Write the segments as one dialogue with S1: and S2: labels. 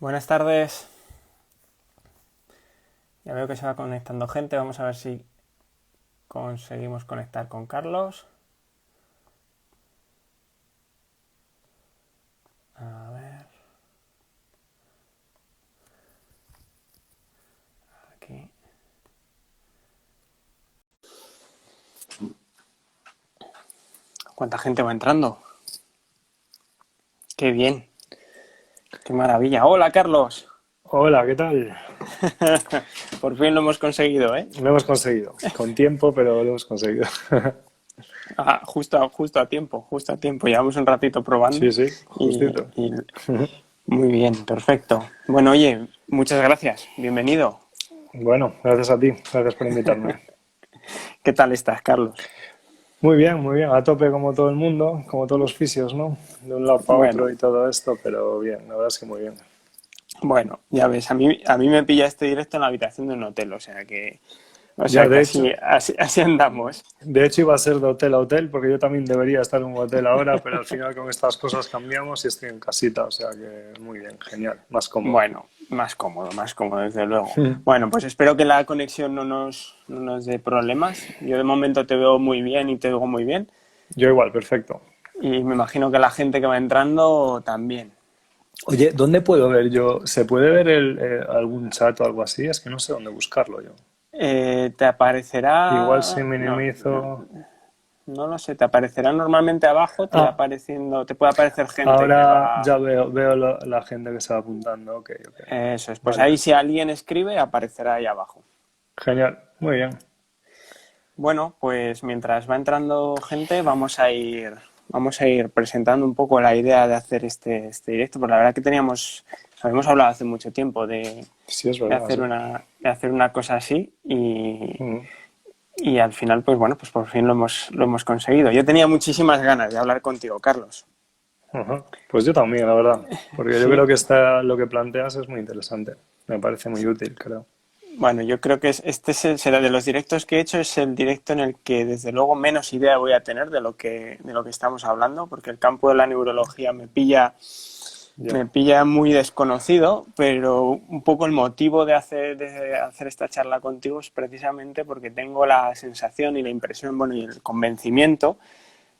S1: Buenas tardes. Ya veo que se va conectando gente. Vamos a ver si conseguimos conectar con Carlos. A ver. Aquí. ¿Cuánta gente va entrando? ¡Qué bien! ¡Qué maravilla! ¡Hola, Carlos!
S2: Hola, ¿qué tal?
S1: Por fin lo hemos conseguido, ¿eh?
S2: Lo hemos conseguido. Con tiempo, pero lo hemos conseguido.
S1: Justo a tiempo, justo a tiempo. Llevamos un ratito probando
S2: Sí, sí, justito.
S1: y muy bien, perfecto. Bueno, oye, muchas gracias. Bienvenido.
S2: Bueno, gracias a ti. Gracias por invitarme.
S1: ¿Qué tal estás, Carlos?
S2: Muy bien. A tope como todo el mundo, como todos los fisios, ¿no? De un lado para otro
S1: Bueno,
S2: y todo esto, pero bien, la verdad es que muy bien.
S1: Bueno, ya ves, a mí me pilla este directo en la habitación de un hotel, o
S2: Ya,
S1: sea que así andamos.
S2: de hecho iba a ser de hotel a hotel, porque yo también debería estar en un hotel ahora, pero al final con estas cosas cambiamos y estoy en casita, o sea que muy bien, genial, más cómodo.
S1: Bueno, más cómodo, desde luego. Bueno, pues espero que la conexión no nos dé problemas. Yo de momento te veo muy bien y te oigo muy bien.
S2: Yo igual, perfecto.
S1: Y me imagino que la gente que va entrando también.
S2: Oye, ¿dónde puedo ver yo? ¿Se puede ver algún chat o algo así? Es que no sé dónde buscarlo yo.
S1: Te
S2: Igual si
S1: aparecerá,
S2: minimizo.
S1: no lo sé, te aparecerá normalmente abajo, te irá
S2: Ah,
S1: apareciendo, te puede aparecer gente que
S2: ahora
S1: va.
S2: ya veo la gente que se va apuntando. Ok, ok.
S1: Eso es, pues
S2: Vale.
S1: ahí si alguien escribe aparecerá ahí abajo.
S2: Genial. Muy bien.
S1: Bueno, pues mientras va entrando gente vamos a ir presentando un poco la idea de hacer este directo, porque la verdad que habíamos hablado hace mucho tiempo
S2: Sí, es
S1: de
S2: verdad,
S1: hacer
S2: sí.
S1: una cosa así
S2: Mm.
S1: y al final, pues bueno, pues por fin lo hemos conseguido. Yo tenía muchísimas ganas de hablar contigo, Carlos.
S2: Ajá. Pues yo también, la verdad. Porque yo
S1: Sí,
S2: creo que lo que planteas es muy interesante. Me parece muy útil, creo.
S1: bueno, yo creo que será de los directos que he hecho, es el directo en el que desde luego menos idea voy a tener de lo que estamos hablando, porque el campo de la neurología me pilla,
S2: Ya.
S1: me pilla muy desconocido, pero un poco el motivo de hacer esta charla contigo es precisamente porque tengo la sensación y la impresión, bueno, y el convencimiento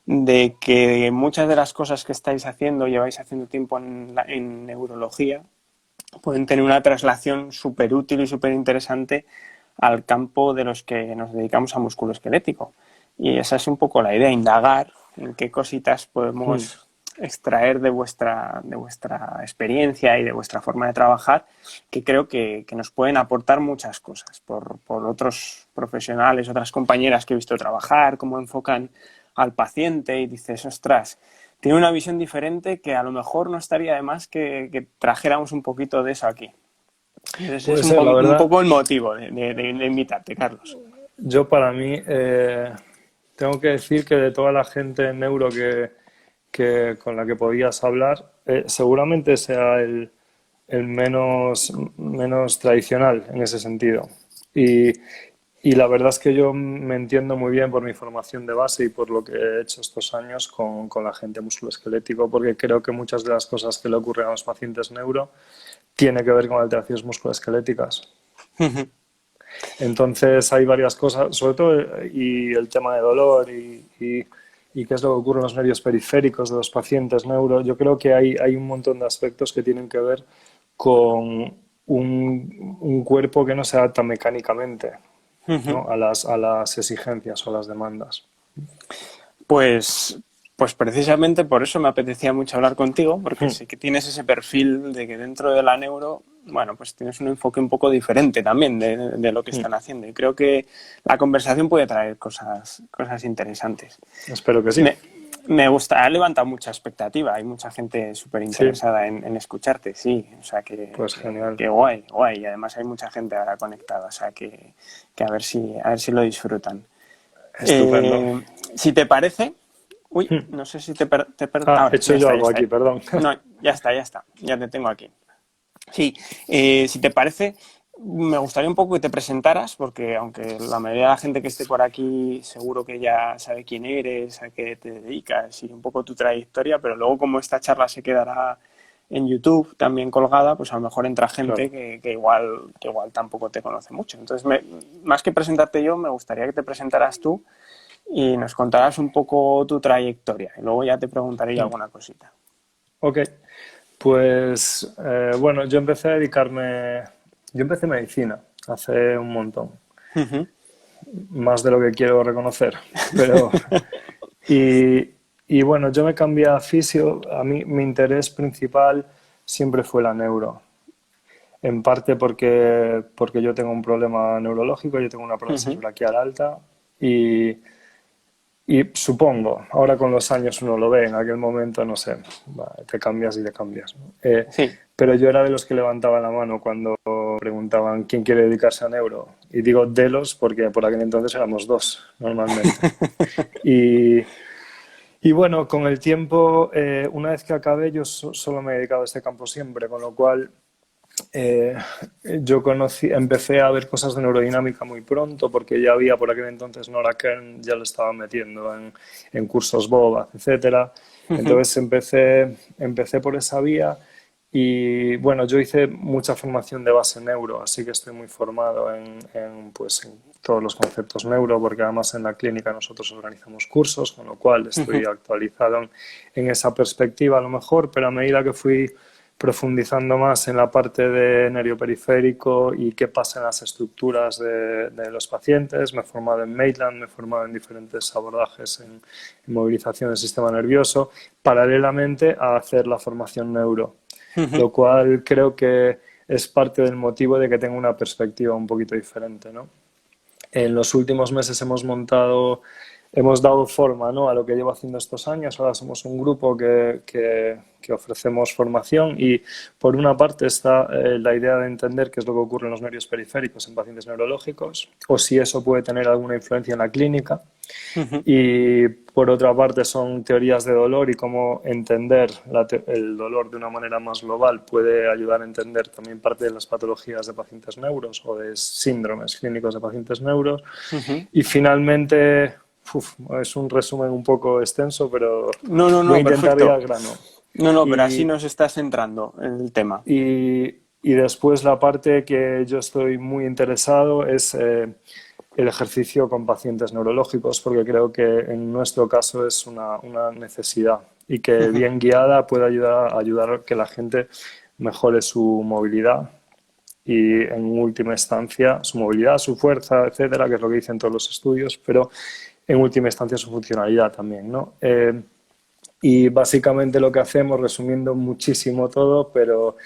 S1: de que muchas de las cosas que estáis haciendo, lleváis haciendo tiempo en neurología, pueden tener una traslación súper útil y súper interesante al campo de los que nos dedicamos a musculoesquelético. Y esa es un poco la idea, indagar en qué cositas
S2: Mm.
S1: podemos extraer de vuestra experiencia y de vuestra forma de trabajar, que creo que nos pueden aportar muchas cosas por otros profesionales, otras compañeras que he visto trabajar, cómo enfocan al paciente y dices, ostras, tiene una visión diferente que a lo mejor no estaría de más que trajéramos un poquito de eso aquí. Entonces
S2: Puede
S1: es un,
S2: ser, la
S1: un
S2: verdad.
S1: poco el motivo de invitarte, Carlos.
S2: Yo para mí tengo que decir que de toda la gente en neuro que con la que podías hablar, seguramente sea el menos tradicional en ese sentido. Y, y la verdad es que yo me entiendo muy bien por mi formación de base y por lo que he hecho estos años con la gente musculoesquelético, porque creo que muchas de las cosas que le ocurren a los pacientes neuro tiene que ver con alteraciones musculoesqueléticas. Entonces hay varias cosas, sobre todo y el tema de dolor y qué es lo que ocurre en los nervios periféricos de los pacientes neuro. Yo creo que hay un montón de aspectos que tienen que ver con un cuerpo que no se adapta mecánicamente, ¿no? a las exigencias o a las demandas.
S1: Pues, pues precisamente por eso me apetecía mucho hablar contigo, porque sé que tienes ese perfil de que dentro de la neuro, bueno, pues tienes un enfoque un poco diferente también de lo que están haciendo. Y creo que la conversación puede traer cosas interesantes.
S2: Espero que sí.
S1: Me, me gusta, ha levantado mucha expectativa, hay mucha gente súper
S2: Sí,
S1: interesada en escucharte, sí, o sea
S2: pues genial.
S1: que guay, guay, y además hay mucha gente ahora conectada, o sea que a ver si lo disfrutan.
S2: Estupendo.
S1: Eh, si te parece, uy, no sé si
S2: Ah, he
S1: ahora,
S2: hecho
S1: ya
S2: yo
S1: está, ya
S2: algo
S1: está.
S2: aquí, perdón.
S1: No, ya te tengo aquí. Sí, si te parece, me gustaría un poco que te presentaras, porque aunque la mayoría de la gente que esté por aquí seguro que ya sabe quién eres, a qué te dedicas y un poco tu trayectoria, pero luego como esta charla se quedará en YouTube también colgada, pues a lo mejor entra gente
S2: claro.
S1: que igual tampoco te conoce mucho. Entonces, más que presentarte yo, me gustaría que te presentaras tú y nos contarás un poco tu trayectoria. Y luego ya te preguntaré yo
S2: Mm.
S1: alguna cosita.
S2: Ok, pues bueno, yo empecé medicina hace un montón,
S1: Ujú.
S2: más de lo que quiero reconocer, pero y, y bueno, yo me cambié a fisio, a mí mi interés principal siempre fue la neuro, en parte porque yo tengo un problema neurológico, yo tengo una parálisis
S1: Ujú.
S2: braquial alta y Y supongo, ahora con los años uno lo ve, en aquel momento, no sé, te cambias y te cambias, ¿no?
S1: Sí.
S2: Pero yo era de los que levantaban la mano cuando preguntaban quién quiere dedicarse a neuro. Y digo de los porque por aquel entonces éramos dos, normalmente. Y, y bueno, con el tiempo, una vez que acabé, yo solo me he dedicado a este campo siempre, con lo cual eh, empecé a ver cosas de neurodinámica muy pronto porque ya había por aquel entonces Nora Kern, ya lo estaba metiendo en cursos BOBA, etcétera.
S1: Ujú.
S2: Entonces empecé por esa vía y bueno, yo hice mucha formación de base neuro, así que estoy muy formado pues, en todos los conceptos neuro, porque además en la clínica nosotros organizamos cursos, con lo cual estoy
S1: Ujú.
S2: actualizado en esa perspectiva a lo mejor, pero a medida que fui profundizando más en la parte de nervio periférico y qué pasa en las estructuras de los pacientes. Me he formado en Maitland, me he formado en diferentes abordajes en movilización del sistema nervioso, paralelamente a hacer la formación neuro,
S1: Ujú.
S2: lo cual creo que es parte del motivo de que tenga una perspectiva un poquito diferente, ¿no? En los últimos meses hemos dado forma, ¿no?, a lo que llevo haciendo estos años. Ahora somos un grupo que ofrecemos formación y por una parte está la idea de entender qué es lo que ocurre en los nervios periféricos en pacientes neurológicos o si eso puede tener alguna influencia en la clínica.
S1: Ujú.
S2: Y por otra parte son teorías de dolor y cómo entender el dolor de una manera más global puede ayudar a entender también parte de las patologías de pacientes neuros o de síndromes clínicos de pacientes neuros.
S1: Ujú.
S2: Y finalmente, es un resumen un poco extenso, pero
S1: No, no,
S2: voy a
S1: no,
S2: intentar ir
S1: perfecto.
S2: al grano.
S1: No, no, pero así
S2: Y,
S1: nos estás centrando en el tema.
S2: y después la parte que yo estoy muy interesado es el ejercicio con pacientes neurológicos, porque creo que en nuestro caso es una necesidad y que
S1: Ujú.
S2: bien guiada puede ayudar a que la gente mejore su movilidad y en última instancia su movilidad, su fuerza, etcétera, que es lo que dicen todos los estudios, pero en última instancia su funcionalidad también, ¿no? Y básicamente lo que hacemos, resumiendo muchísimo todo, pero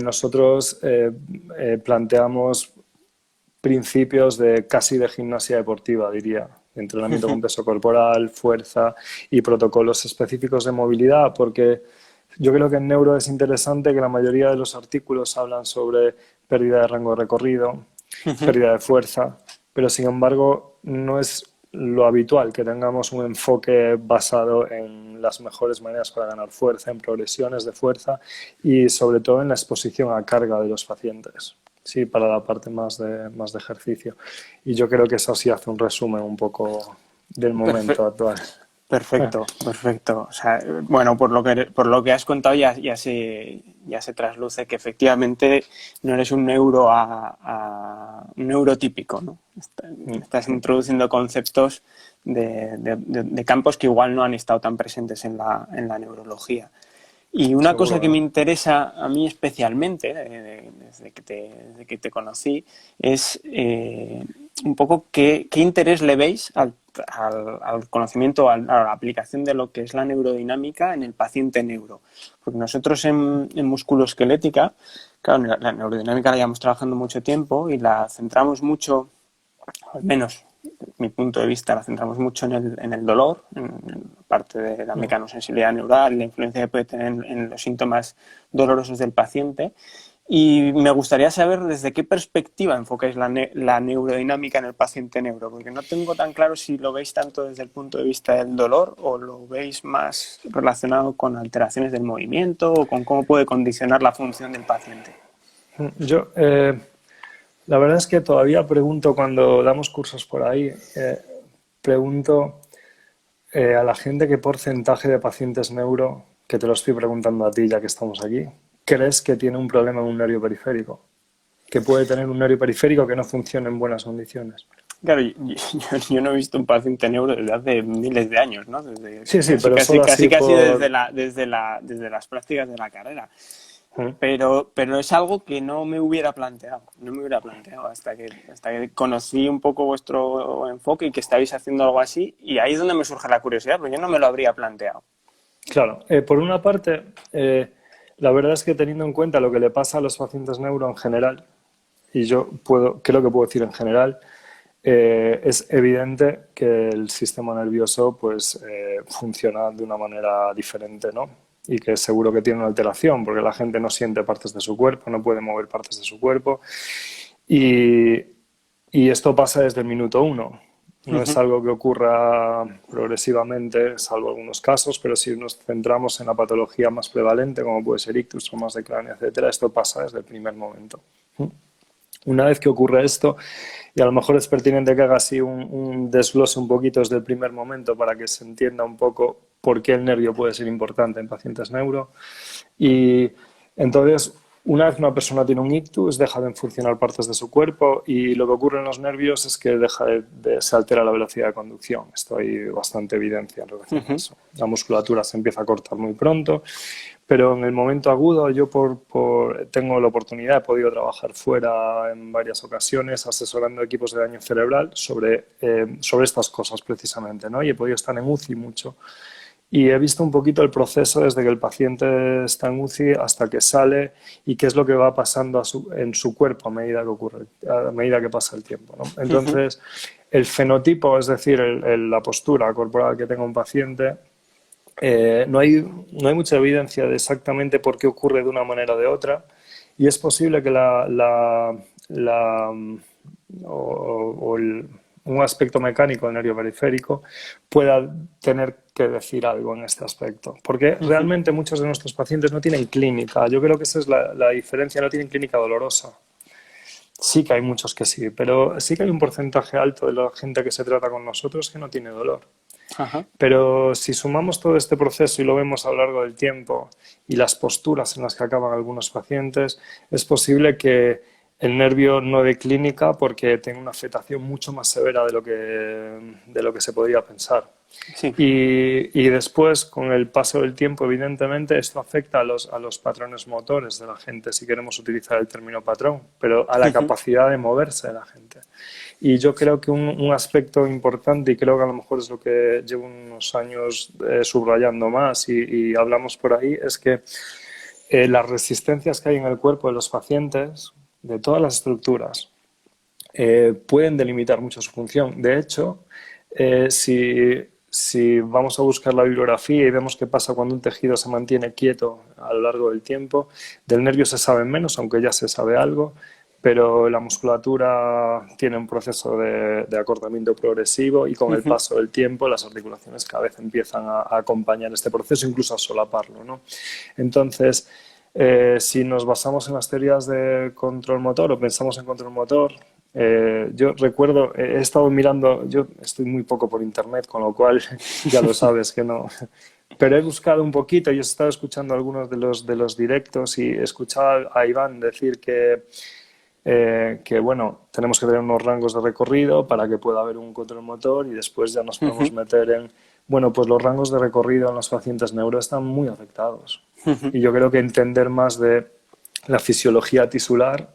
S2: nosotros planteamos principios de casi de gimnasia deportiva, diría, de entrenamiento con peso corporal, fuerza y protocolos específicos de movilidad, porque yo creo que en neuro es interesante que la mayoría de los artículos hablan sobre pérdida de rango de recorrido,
S1: Ujú.
S2: pérdida de fuerza, pero sin embargo no es lo habitual que tengamos un enfoque basado en las mejores maneras para ganar fuerza, en progresiones de fuerza y sobre todo en la exposición a carga de los pacientes. Sí, para la parte más de ejercicio. Y yo creo que eso sí hace un resumen un poco del
S1: Perfe-
S2: momento actual.
S1: Perfecto, perfecto. O sea, bueno, por lo que has contado ya se trasluce que efectivamente no eres un un neurotípico, ¿no? Estás introduciendo conceptos de campos que igual no han estado tan presentes en la neurología. Y una cosa que me
S2: Seguro,
S1: interesa a mí especialmente, desde que te conocí, es un poco qué interés le veis al conocimiento, a la aplicación de lo que es la neurodinámica en el paciente neuro. Porque nosotros en musculoesquelética, claro, la neurodinámica la llevamos trabajando mucho tiempo y la centramos mucho, al menos mi punto de vista, la centramos mucho en el dolor, en la parte de la mecanosensibilidad neural, la influencia que puede tener en los síntomas dolorosos del paciente. Y me gustaría saber desde qué perspectiva enfocáis la neurodinámica en el paciente neuro, porque no tengo tan claro si lo veis tanto desde el punto de vista del dolor o lo veis más relacionado con alteraciones del movimiento o con cómo puede condicionar la función del paciente.
S2: yo, la verdad es que todavía pregunto cuando damos cursos por ahí, pregunto a la gente qué porcentaje de pacientes neuro que te lo estoy preguntando a ti ya que estamos aquí, ¿crees que tiene un problema en un nervio periférico? Que puede tener un nervio periférico que no funcione en buenas condiciones.
S1: Claro, yo no he visto un paciente neuro desde hace miles de años, ¿no?
S2: Sí, sí,
S1: Casi,
S2: pero
S1: casi,
S2: solo
S1: casi,
S2: así
S1: casi
S2: por...
S1: desde las prácticas de la carrera.
S2: ¿Mm?
S1: Pero es algo que no me hubiera planteado, no me hubiera planteado hasta que conocí un poco vuestro enfoque y que estáis haciendo algo así, y ahí es donde me surge la curiosidad, porque yo no me lo habría planteado.
S2: Claro, por una parte, la verdad es que teniendo en cuenta lo que le pasa a los pacientes neuro en general, y yo creo que puedo decir en general, es evidente que el sistema nervioso pues funciona de una manera diferente, ¿no? Y que seguro que tiene una alteración, porque la gente no siente partes de su cuerpo, no puede mover partes de su cuerpo. Y, y esto pasa desde el minuto uno. No es algo que ocurra progresivamente, salvo algunos casos, pero si nos centramos en la patología más prevalente, como puede ser ictus, traumas de cráneo, etcétera, esto pasa desde el primer momento. Una vez que ocurre esto, y a lo mejor es pertinente que haga así un desglose un poquito desde el primer momento para que se entienda un poco por qué el nervio puede ser importante en pacientes neuro. Y entonces, una vez una persona tiene un ictus, deja de funcionar partes de su cuerpo y lo que ocurre en los nervios es que se altera la velocidad de conducción. Esto hay bastante evidencia en relación a eso. La musculatura se empieza a cortar muy pronto, pero en el momento agudo yo tengo la oportunidad, he podido trabajar fuera en varias ocasiones asesorando equipos de daño cerebral sobre estas cosas precisamente, ¿no? Y he podido estar en UCI mucho. Y he visto un poquito el proceso desde que el paciente está en UCI hasta que sale y qué es lo que va pasando en su cuerpo a medida que pasa el tiempo, ¿no? Entonces, el fenotipo, es decir, la postura corporal que tenga un paciente, no hay mucha evidencia de exactamente por qué ocurre de una manera o de otra y es posible que un aspecto mecánico del nervio periférico pueda tener que decir algo en este aspecto. Porque realmente muchos de nuestros pacientes no tienen clínica. Yo creo que esa es la diferencia, no tienen clínica dolorosa. Sí que hay muchos que sí, pero sí que hay un porcentaje alto de la gente que se trata con nosotros que no tiene dolor.
S1: Ajá.
S2: Pero si sumamos todo este proceso y lo vemos a lo largo del tiempo y las posturas en las que acaban algunos pacientes, es posible que el nervio no dé clínica porque tenga una afectación mucho más severa de lo que se podría pensar.
S1: Sí.
S2: Y después, con el paso del tiempo, evidentemente, esto afecta a los patrones motores de la gente, si queremos utilizar el término patrón, pero a la capacidad de moverse de la gente. Y yo creo que un aspecto importante, y creo que a lo mejor es lo que llevo unos años subrayando más y hablamos por ahí, es que las resistencias que hay en el cuerpo de los pacientes, de todas las estructuras, pueden delimitar mucho su función. De hecho, si vamos a buscar la bibliografía y vemos qué pasa cuando un tejido se mantiene quieto a lo largo del tiempo, del nervio se sabe menos, aunque ya se sabe algo, pero la musculatura tiene un proceso de acortamiento progresivo y con el paso del tiempo las articulaciones cada vez empiezan a acompañar este proceso, incluso a solaparlo, ¿no? Entonces, si nos basamos en las teorías de control motor o pensamos en control motor, yo recuerdo, he estado mirando, yo estoy muy poco por internet, con lo cual ya lo sabes que no, pero he buscado un poquito y he estado escuchando algunos de los directos y escuchaba a Iván decir que bueno, tenemos que tener unos rangos de recorrido para que pueda haber un control motor y después ya nos podemos meter en, bueno, pues los rangos de recorrido en los pacientes neuro están muy afectados. Y yo creo que entender más de la fisiología tisular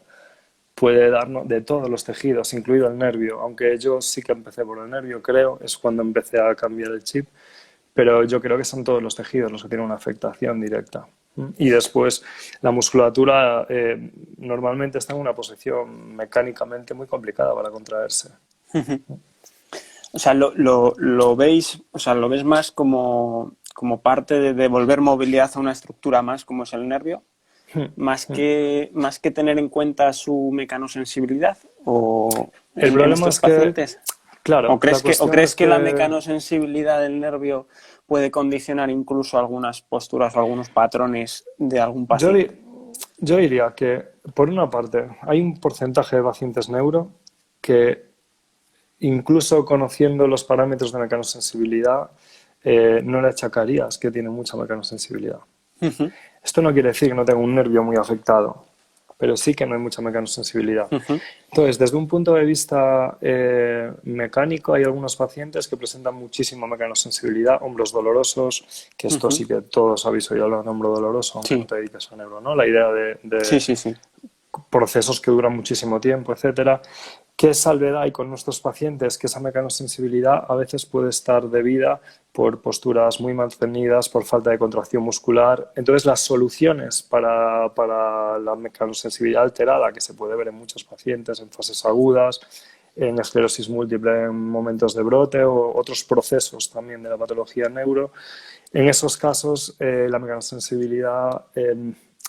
S2: puede darnos de todos los tejidos, incluido el nervio, aunque yo sí que empecé por el nervio, creo, es cuando empecé a cambiar el chip, pero yo creo que son todos los tejidos los que tienen una afectación directa. Y después la musculatura normalmente está en una posición mecánicamente muy complicada para contraerse.
S1: O sea, lo veis, o sea, lo ves más como parte de devolver movilidad a una estructura más como es el nervio, más que tener en cuenta su mecanosensibilidad o
S2: El
S1: en
S2: problema
S1: estos
S2: es que,
S1: pacientes.
S2: claro,
S1: ¿O crees
S2: la
S1: crees que la mecanosensibilidad del nervio puede condicionar incluso algunas posturas o algunos patrones de algún
S2: yo,
S1: paciente?
S2: yo diría que, por una parte, hay un porcentaje de pacientes neuro que, incluso conociendo los parámetros de mecanosensibilidad, no le achacarías que tiene mucha mecanosensibilidad.
S1: Ujú,
S2: Esto no quiere decir que no tenga un nervio muy afectado, pero sí que no hay mucha mecanosensibilidad.
S1: ujú,
S2: Entonces, desde un punto de vista mecánico, hay algunos pacientes que presentan muchísima mecanosensibilidad, hombros dolorosos, que esto
S1: ujú.
S2: sí que todos habéis oído hablar de hombro doloroso, aunque no
S1: Sí,
S2: te dediques a neuro, ¿no? La idea
S1: sí,
S2: de
S1: sí, sí.
S2: procesos que duran muchísimo tiempo, etcétera. ¿Qué salvedad hay con nuestros pacientes? Que esa mecanosensibilidad a veces puede estar debida por posturas muy mantenidas, por falta de contracción muscular. Entonces, las soluciones para la mecanosensibilidad alterada, que se puede ver en muchos pacientes en fases agudas, en esclerosis múltiple, en momentos de brote o otros procesos también de la patología neuro, en esos casos la mecanosensibilidad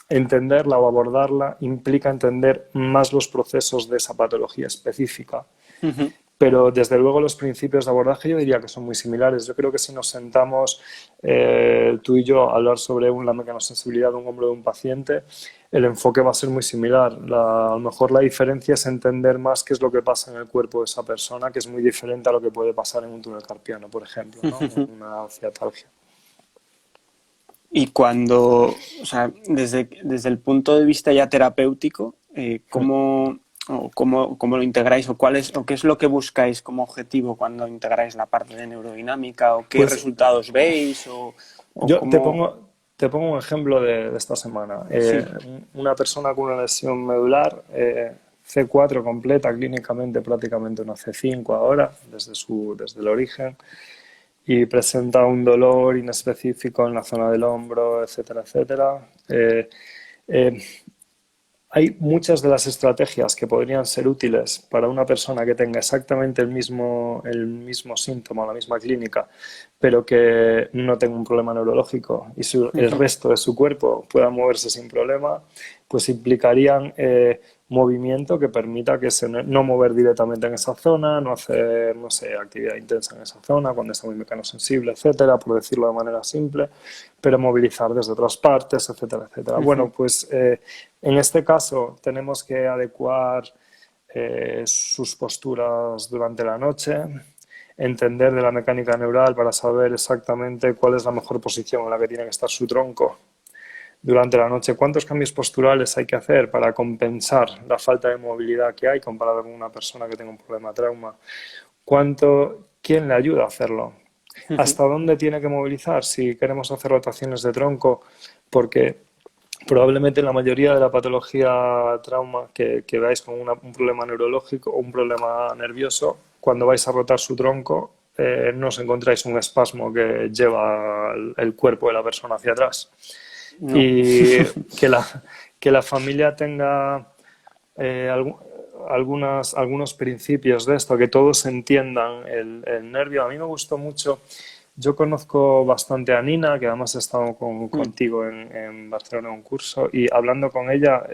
S2: entenderla o abordarla implica entender más los procesos de esa patología específica.
S1: Ujú,
S2: Pero desde luego los principios de abordaje yo diría que son muy similares. Yo creo que si nos sentamos tú y yo a hablar sobre la mecanosensibilidad de un hombro de un paciente, el enfoque va a ser muy similar. A lo mejor la diferencia es entender más qué es lo que pasa en el cuerpo de esa persona, que es muy diferente a lo que puede pasar en un túnel carpiano, por ejemplo, ¿no?
S1: ujú.
S2: Una ciatalgia.
S1: Y cuando, o sea, desde el punto de vista ya terapéutico, ¿cómo lo integráis o o qué es lo que buscáis como objetivo cuando integráis la parte de neurodinámica o qué
S2: Pues
S1: resultados veis o
S2: yo
S1: cómo...
S2: te pongo un ejemplo de esta semana.
S1: Sí.
S2: Una persona con una lesión medular, C4 completa, clínicamente prácticamente una C5 ahora, desde el origen, y presenta un dolor inespecífico en la zona del hombro, etcétera, etcétera. Eh, Hay muchas de las estrategias que podrían ser útiles para una persona que tenga exactamente el mismo síntoma, la misma clínica, pero que no tenga un problema neurológico y el
S1: Ujú,
S2: resto de su cuerpo pueda moverse sin problema, pues implicarían movimiento que permita que no mover directamente en esa zona, no hacer, no sé, actividad intensa en esa zona cuando está muy mecanosensible, etcétera, por decirlo de manera simple, pero movilizar desde otras partes, etcétera, etcétera.
S1: ujú,
S2: Bueno, pues en este caso tenemos que adecuar sus posturas durante la noche, entender de la mecánica neural para saber exactamente cuál es la mejor posición en la que tiene que estar su tronco durante la noche, cuántos cambios posturales hay que hacer para compensar la falta de movilidad que hay comparado con una persona que tenga un problema de trauma, quién le ayuda a hacerlo,
S1: ujú.
S2: hasta dónde tiene que movilizar si queremos hacer rotaciones de tronco, porque probablemente la mayoría de la patología trauma que veáis con un problema neurológico o un problema nervioso, cuando vais a rotar su tronco, no os encontráis un espasmo que lleva el cuerpo de la persona hacia atrás.
S1: No.
S2: Y que la familia tenga eh, algunos principios de esto, que todos entiendan el nervio. A mí me gustó mucho. Yo conozco bastante a Nina, que además he estado
S1: Mm,
S2: contigo en Barcelona en un curso, y hablando con ella,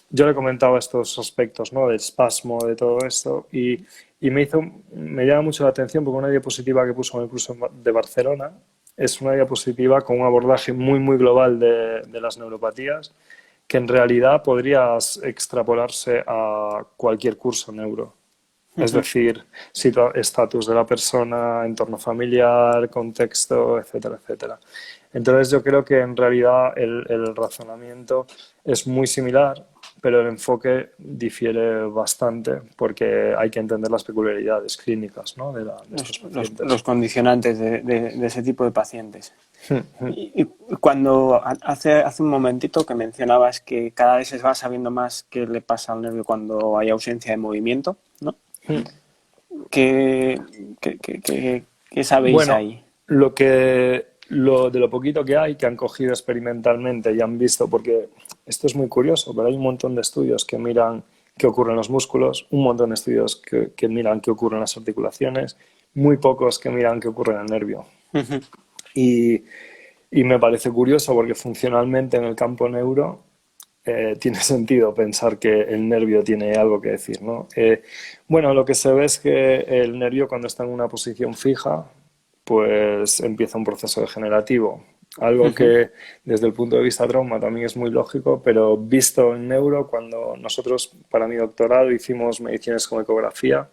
S2: yo le comentaba estos aspectos, ¿no? Del espasmo, de todo esto, y me llama mucho la atención porque una diapositiva que puso en el curso de Barcelona es una diapositiva con un abordaje muy, muy global de las neuropatías, que en realidad podrías extrapolarse a cualquier curso neuro. Es
S1: ujú.
S2: decir, estatus de la persona, entorno familiar, contexto, etcétera, etcétera. Entonces yo creo que en realidad el razonamiento es muy similar, pero el enfoque difiere bastante porque hay que entender las peculiaridades clínicas, ¿no? de estos
S1: Los
S2: pacientes.
S1: condicionantes de ese tipo de pacientes. Y cuando hace un momentito que mencionabas que cada vez se va sabiendo más qué le pasa al nervio cuando hay ausencia de movimiento, ¿no? ¿Qué, qué sabéis
S2: Bueno,
S1: ahí?
S2: de lo poquito que hay, que han cogido experimentalmente y han visto, porque esto es muy curioso, pero hay un montón de estudios que miran qué ocurre en los músculos, un montón de estudios que miran qué ocurre en las articulaciones, muy pocos que miran qué ocurre en el nervio.
S1: Ujú,
S2: Y, y me parece curioso porque funcionalmente en el campo neuro tiene sentido pensar que el nervio tiene algo que decir, ¿no? Bueno, lo que se ve es que el nervio cuando está en una posición fija, pues empieza un proceso degenerativo. Algo
S1: ujú,
S2: que desde el punto de vista trauma también es muy lógico, pero visto en neuro, cuando nosotros para mi doctorado hicimos mediciones con ecografía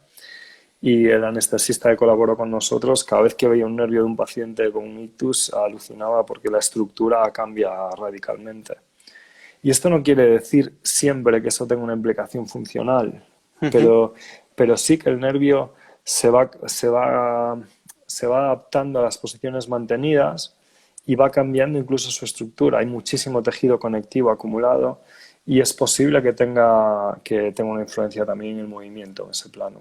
S2: y el anestesista que colaboró con nosotros, cada vez que veía un nervio de un paciente con un ictus, alucinaba porque la estructura cambia radicalmente. Y esto no quiere decir siempre que eso tenga una implicación funcional, pero, pero sí que el nervio se va adaptando a las posiciones mantenidas y va cambiando incluso su estructura. Hay muchísimo tejido conectivo acumulado y es posible que tenga una influencia también en el movimiento, en ese plano.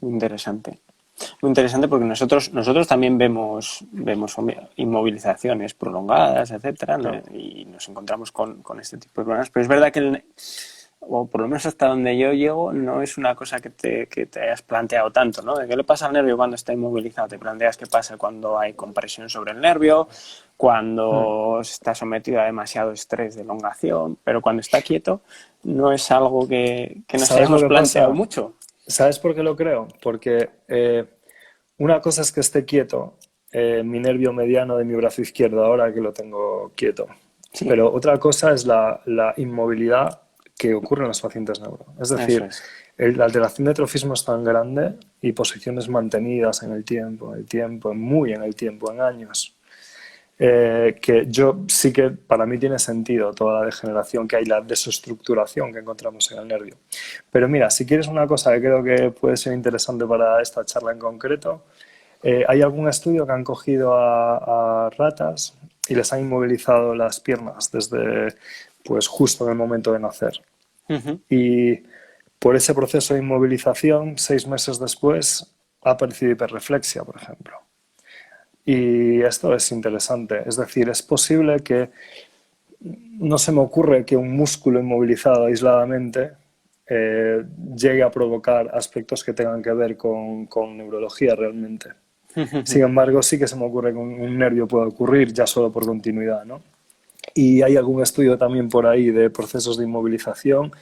S1: Muy interesante. Muy interesante porque nosotros también vemos inmovilizaciones prolongadas, etcétera, ¿no?
S2: Claro.
S1: Y nos encontramos con este tipo de problemas. Pero es verdad que, o por lo menos hasta donde yo llego, no es una cosa que te hayas planteado tanto, ¿no? ¿De qué le pasa al nervio cuando está inmovilizado? Te planteas qué pasa cuando hay compresión sobre el nervio, cuando está sometido a demasiado estrés de elongación, pero cuando está quieto no es algo que nos
S2: ¿Sabes lo
S1: hayamos
S2: que
S1: planteado
S2: pasa?
S1: mucho.
S2: ¿Sabes por qué lo creo? Porque una cosa es que esté quieto, mi nervio mediano de mi brazo izquierdo, ahora que lo tengo quieto.
S1: Sí,
S2: Pero otra cosa es la inmovilidad que ocurre en los pacientes neuro. Es
S1: eso
S2: decir,
S1: es.
S2: la alteración de trofismo es tan grande y posiciones mantenidas en el tiempo, muy en el tiempo, en años, que yo sí que para mí tiene sentido toda la degeneración que hay, la desestructuración que encontramos en el nervio. Pero mira, si quieres una cosa que creo que puede ser interesante para esta charla en concreto, hay algún estudio que han cogido a ratas y les han inmovilizado las piernas desde pues justo en el momento de nacer. Y por ese proceso de inmovilización, 6 meses después, ha aparecido hiperreflexia, por ejemplo. Y esto es interesante, es decir, es posible que no se me ocurre que un músculo inmovilizado aisladamente llegue a provocar aspectos que tengan que ver con neurología realmente. Sin embargo, sí que se me ocurre que un nervio puede ocurrir ya solo por continuidad, ¿no? Y hay algún estudio también por ahí de procesos de inmovilización,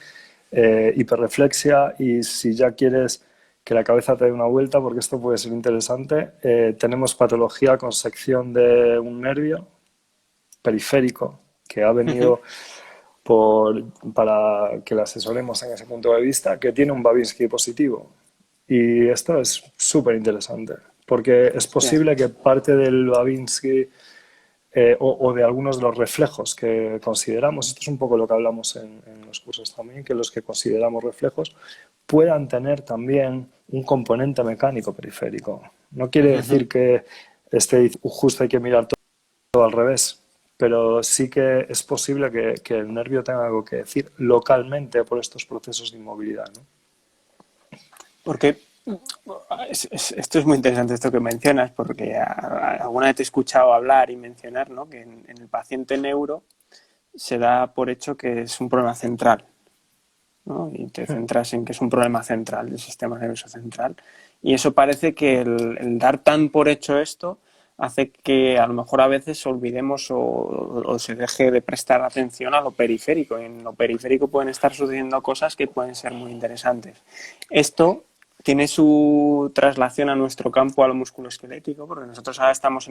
S2: hiperreflexia, y si ya quieres que la cabeza te dé una vuelta, porque esto puede ser interesante, tenemos patología con sección de un nervio periférico que ha venido para que la asesoremos en ese punto de vista, que tiene un Babinski positivo. Y esto es súper interesante, porque es
S1: Hostia.
S2: posible que parte del Babinski o de algunos de los reflejos que consideramos, esto es un poco lo que hablamos en los cursos también, que los que consideramos reflejos puedan tener también un componente mecánico periférico. No quiere decir que justo hay que mirar todo al revés, pero sí que es posible que el nervio tenga algo que decir localmente por estos procesos de inmovilidad, ¿no?
S1: Porque esto es muy interesante esto que mencionas, porque alguna vez te he escuchado hablar y mencionar, ¿no?, que en el paciente neuro se da por hecho que es un problema central, ¿no? Y te centras en que es un problema central del sistema nervioso central. Y eso parece que el dar tan por hecho esto hace que a lo mejor a veces olvidemos o se deje de prestar atención a lo periférico. Y en lo periférico pueden estar sucediendo cosas que pueden ser muy interesantes. Esto tiene su traslación a nuestro campo, a lo musculoesquelético, porque nosotros ahora estamos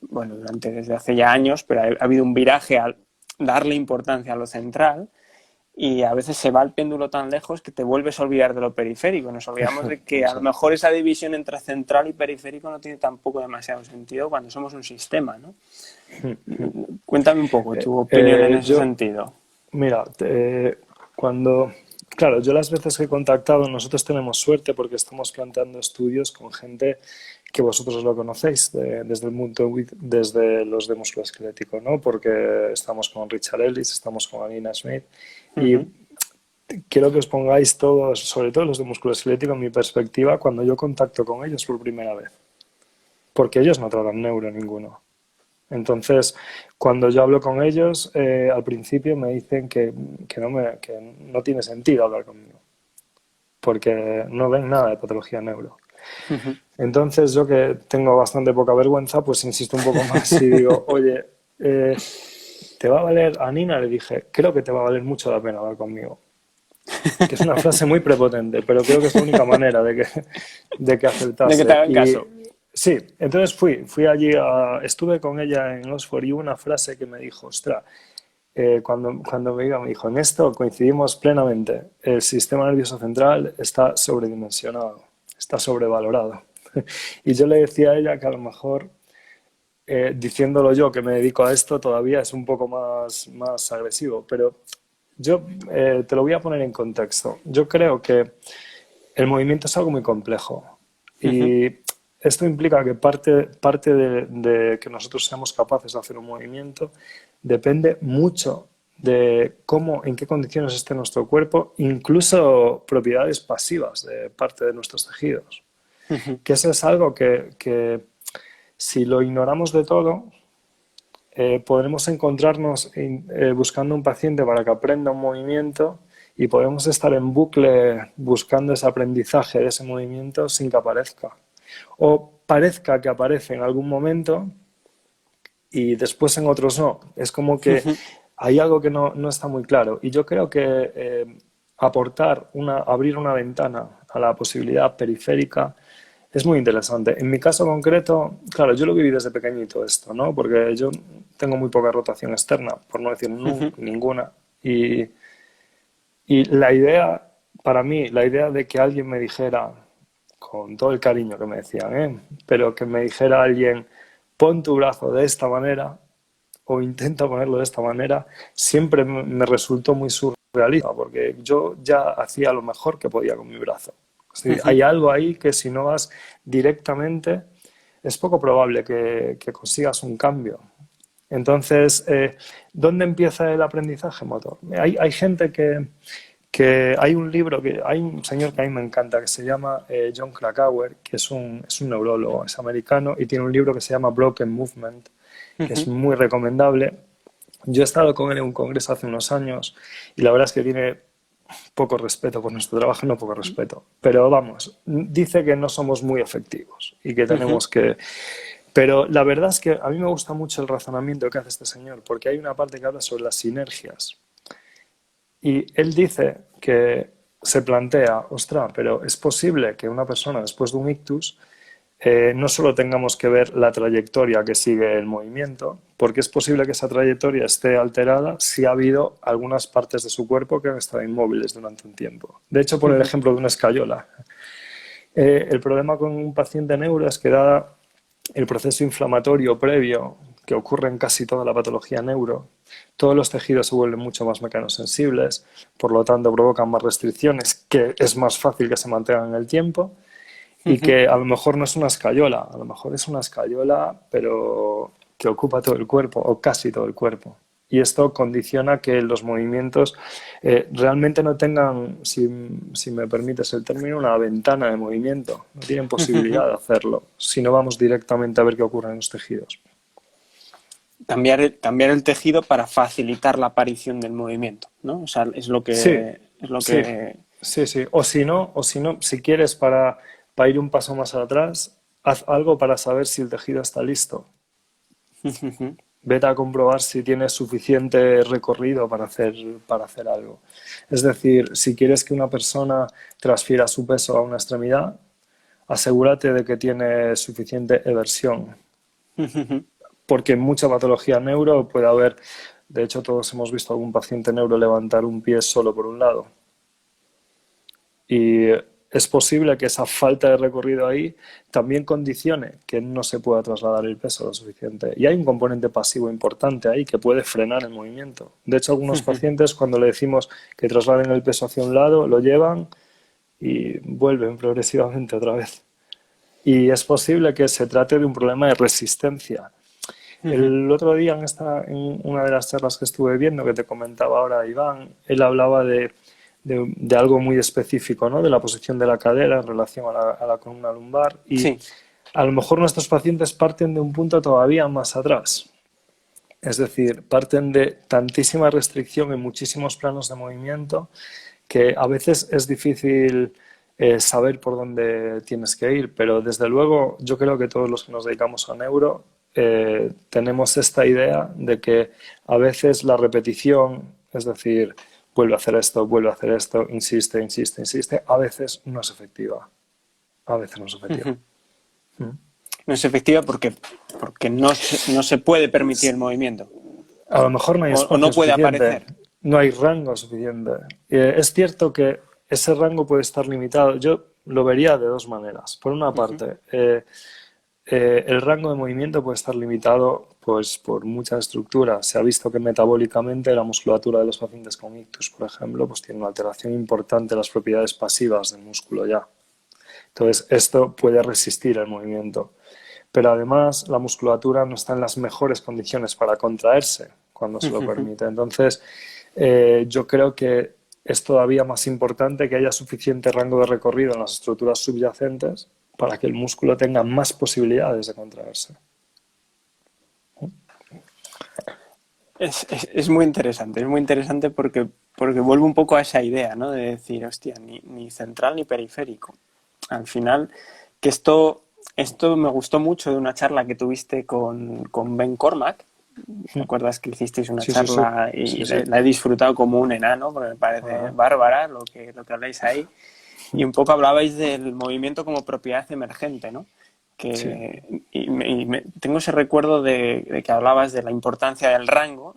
S1: bueno, desde hace ya años, pero ha habido un viraje al darle importancia a lo central, y a veces se va el péndulo tan lejos que te vuelves a olvidar de lo periférico. Nos olvidamos de que a lo mejor esa división entre central y periférico no tiene tampoco demasiado sentido cuando somos un sistema, ¿no? Cuéntame un poco tu opinión en ese sentido.
S2: Mira, claro, yo las veces que he contactado, nosotros tenemos suerte porque estamos planteando estudios con gente que vosotros lo conocéis desde los de musculoesquelético, ¿no? Porque estamos con Richard Ellis, estamos con Alina Smith y quiero que os pongáis todos, sobre todo los de musculoesquelético, en mi perspectiva, cuando yo contacto con ellos por primera vez, porque ellos no tratan neuro ninguno. Entonces, cuando yo hablo con ellos, al principio me dicen que no tiene sentido hablar conmigo, porque no ven nada de patología neuro. Entonces, yo que tengo bastante poca vergüenza, pues insisto un poco más y digo, oye, ¿te va a valer? A Nina le dije, creo que te va a valer mucho la pena hablar conmigo. Que es una frase muy prepotente, pero creo que es la única manera de que aceptase.
S1: De que te hagan caso.
S2: Sí, entonces fui allí, estuve con ella en Oxford y hubo una frase que me dijo, ostras, cuando me dijo, en esto coincidimos plenamente. El sistema nervioso central está sobredimensionado, está sobrevalorado. Y yo le decía a ella que a lo mejor, diciéndolo yo que me dedico a esto, todavía es un poco más agresivo. Pero yo te lo voy a poner en contexto. Yo creo que el movimiento es algo muy complejo.
S1: Ujú,
S2: Y esto implica que parte de que nosotros seamos capaces de hacer un movimiento depende mucho de cómo, en qué condiciones esté nuestro cuerpo, incluso propiedades pasivas de parte de nuestros tejidos.
S1: ujú,
S2: Que eso es algo que si lo ignoramos de todo, podremos encontrarnos buscando un paciente para que aprenda un movimiento y podemos estar en bucle buscando ese aprendizaje de ese movimiento sin que aparezca. O parezca que aparece en algún momento y después en otros no. Es como que
S1: ujú.
S2: hay algo que no está muy claro. Y yo creo que abrir una ventana a la posibilidad periférica es muy interesante. En mi caso concreto, claro, yo lo viví desde pequeñito esto, ¿no? Porque yo tengo muy poca rotación externa, por no decir
S1: Ujú.
S2: ninguna. Y la idea, para mí, la idea de que alguien me dijera, con todo el cariño que me decían, pero que me dijera alguien, pon tu brazo de esta manera o intenta ponerlo de esta manera, siempre me resultó muy surrealista, porque yo ya hacía lo mejor que podía con mi brazo. Es decir,
S1: Ujú.
S2: hay algo ahí que si no vas directamente, es poco probable que consigas un cambio. Entonces, ¿dónde empieza el aprendizaje motor? Hay gente que hay un libro, hay un señor que a mí me encanta que se llama John Krakauer, que es un neurólogo, es americano, y tiene un libro que se llama Broken Movement, que es
S1: Ujú.
S2: muy recomendable. Yo he estado con él en un congreso hace unos años y la verdad es que tiene poco respeto por nuestro trabajo, no poco respeto, pero vamos, dice que no somos muy efectivos y que
S1: Ujú.
S2: tenemos que... Pero la verdad es que a mí me gusta mucho el razonamiento que hace este señor, porque hay una parte que habla sobre las sinergias. Y él dice que se plantea, ostra, pero es posible que una persona después de un ictus no solo tengamos que ver la trayectoria que sigue el movimiento, porque es posible que esa trayectoria esté alterada si ha habido algunas partes de su cuerpo que han estado inmóviles durante un tiempo. De hecho, por el
S1: Ujú.
S2: ejemplo de una escayola. El problema con un paciente neuro es que dada el proceso inflamatorio previo que ocurre en casi toda la patología neuro, todos los tejidos se vuelven mucho más mecanosensibles, por lo tanto provocan más restricciones, que es más fácil que se mantengan en el tiempo y
S1: Ujú.
S2: que a lo mejor no es una escayola, a lo mejor es una escayola pero que ocupa todo el cuerpo o casi todo el cuerpo. Y esto condiciona que los movimientos realmente no tengan, si me permites el término, una ventana de movimiento. No tienen
S1: Ujú.
S2: posibilidad de hacerlo si no vamos directamente a ver qué ocurre en los tejidos.
S1: Cambiar el tejido para facilitar la aparición del movimiento, ¿no? O sea,
S2: Sí,
S1: es lo
S2: sí,
S1: que
S2: sí, sí. O si no, si quieres para ir un paso más atrás, haz algo para saber si el tejido está listo.
S1: Ujú.
S2: Vete a comprobar si tienes suficiente recorrido para hacer algo. Es decir, si quieres que una persona transfiera su peso a una extremidad, asegúrate de que tiene suficiente eversión,
S1: Ujú.
S2: porque en mucha patología neuro puede haber, de hecho todos hemos visto a algún paciente neuro levantar un pie solo por un lado. Y es posible que esa falta de recorrido ahí también condicione que no se pueda trasladar el peso lo suficiente. Y hay un componente pasivo importante ahí que puede frenar el movimiento. De hecho, algunos pacientes cuando le decimos que trasladen el peso hacia un lado, lo llevan y vuelven progresivamente otra vez. Y es posible que se trate de un problema de resistencia.
S1: Ujú.
S2: El otro día en una de las charlas que estuve viendo, que te comentaba ahora Iván, él hablaba de algo muy específico, ¿no? De la posición de la cadera en relación a la columna lumbar. Y
S1: Sí.
S2: a lo mejor nuestros pacientes parten de un punto todavía más atrás. Es decir, parten de tantísima restricción en muchísimos planos de movimiento que a veces es difícil saber por dónde tienes que ir, pero desde luego yo creo que todos los que nos dedicamos a neuro tenemos esta idea de que a veces la repetición, es decir, vuelve a hacer esto, insiste, insiste, insiste, a veces no es efectiva. A veces no es efectiva.
S1: Ujú. No es efectiva porque no se puede permitir el movimiento.
S2: A lo mejor no hay
S1: o
S2: espacio
S1: no puede
S2: suficiente,
S1: aparecer.
S2: no hay rango suficiente. Es cierto que ese rango puede estar limitado. Yo lo vería de dos maneras. Por una
S1: Ujú,
S2: parte, el rango de movimiento puede estar limitado pues, por muchas estructuras. Se ha visto que metabólicamente la musculatura de los pacientes con ictus, por ejemplo, pues tiene una alteración importante de las propiedades pasivas del músculo ya. Entonces, esto puede resistir el movimiento. Pero además, la musculatura no está en las mejores condiciones para contraerse cuando se lo
S1: ujú.
S2: permite. Entonces, yo creo que es todavía más importante que haya suficiente rango de recorrido en las estructuras subyacentes para que el músculo tenga más posibilidades de contraerse.
S1: Es muy interesante porque vuelve un poco a esa idea, ¿no? De decir, hostia, ni central ni periférico. Al final, que esto me gustó mucho de una charla que tuviste con Ben Cormack. ¿Te acuerdas que hicisteis una
S2: Sí, sí, sí.
S1: charla
S2: Sí,
S1: y
S2: sí.
S1: la he disfrutado como un enano, porque me parece
S2: Ajá.
S1: bárbara lo que habláis ahí? Y un poco hablabais del movimiento como propiedad emergente, ¿no?
S2: Sí.
S1: Tengo ese recuerdo de que hablabas de la importancia del rango,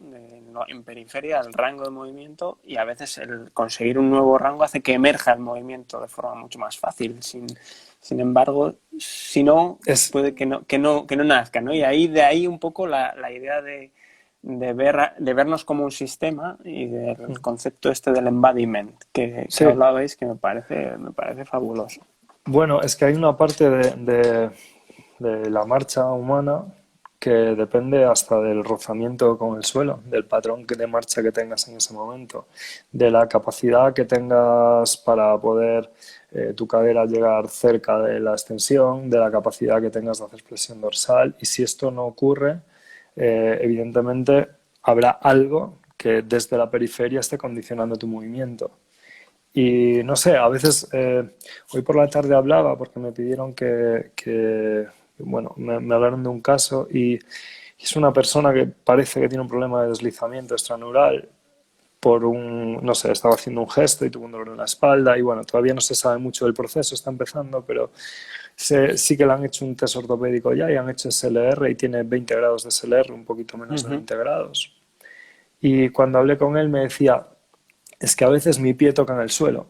S1: en periferia, el rango de movimiento, y a veces el conseguir un nuevo rango hace que emerja el movimiento de forma mucho más fácil. Sin embargo, si no,
S2: Es,
S1: puede que no nazca, ¿no? Y ahí, de ahí un poco la idea de vernos como un sistema y del concepto este del embodiment que
S2: sí.
S1: hablabais, que me parece fabuloso.
S2: Bueno, es que hay una parte de la marcha humana que depende hasta del rozamiento con el suelo, del patrón de marcha que tengas en ese momento, de la capacidad que tengas para poder tu cadera llegar cerca de la extensión, de la capacidad que tengas de hacer flexión dorsal. Y si esto no ocurre, evidentemente habrá algo que desde la periferia esté condicionando tu movimiento. Y no sé, a veces hoy por la tarde hablaba porque me pidieron bueno, me hablaron de un caso y es una persona que parece que tiene un problema de deslizamiento extraneural por no sé, estaba haciendo un gesto y tuvo un dolor en la espalda y bueno, todavía no se sabe mucho del proceso, está empezando, pero sí que le han hecho un test ortopédico ya y han hecho SLR y tiene 20 grados de SLR, un poquito menos de
S1: Ujú.
S2: 20 grados. Y cuando hablé con él me decía, es que a veces mi pie toca en el suelo.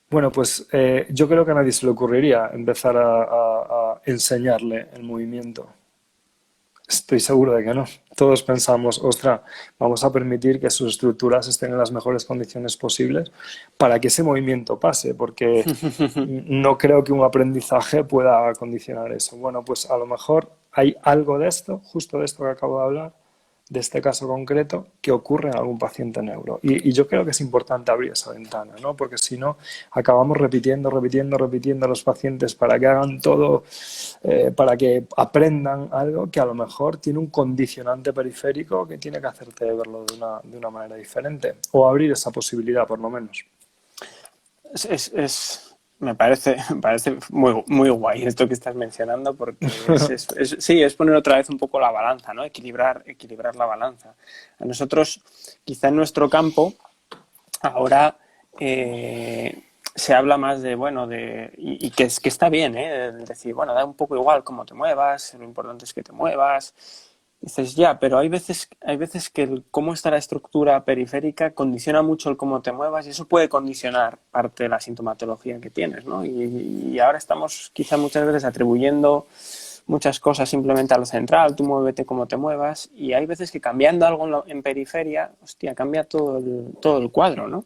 S2: Bueno, pues yo creo que a nadie se le ocurriría empezar a enseñarle el movimiento. Estoy seguro de que no. Todos pensamos, ostra, vamos a permitir que sus estructuras estén en las mejores condiciones posibles para que ese movimiento pase, porque no creo que un aprendizaje pueda condicionar eso. Bueno, pues a lo mejor hay algo de esto, justo de esto que acabo de hablar, de este caso concreto, que ocurre en algún paciente neuro. Y yo creo que es importante abrir esa ventana, ¿no? Porque si no, acabamos repitiendo a los pacientes para que hagan todo, para que aprendan algo que a lo mejor tiene un condicionante periférico que tiene que hacerte verlo de una manera diferente. O abrir esa posibilidad, por lo menos.
S1: Me parece muy guay esto que estás mencionando porque sí, es poner otra vez un poco la balanza, ¿no? Equilibrar la balanza. A nosotros, quizá en nuestro campo, ahora se habla más de, bueno, y que está bien, ¿eh? Decir, bueno, da un poco igual cómo te muevas, lo importante es que te muevas. Dices, ya, pero hay veces que cómo está la estructura periférica condiciona mucho el cómo te muevas y eso puede condicionar parte de la sintomatología que tienes, ¿no? Y ahora estamos quizá muchas veces atribuyendo muchas cosas simplemente a lo central, tú muévete como te muevas, y hay veces que cambiando algo en periferia, hostia, cambia todo el cuadro, ¿no?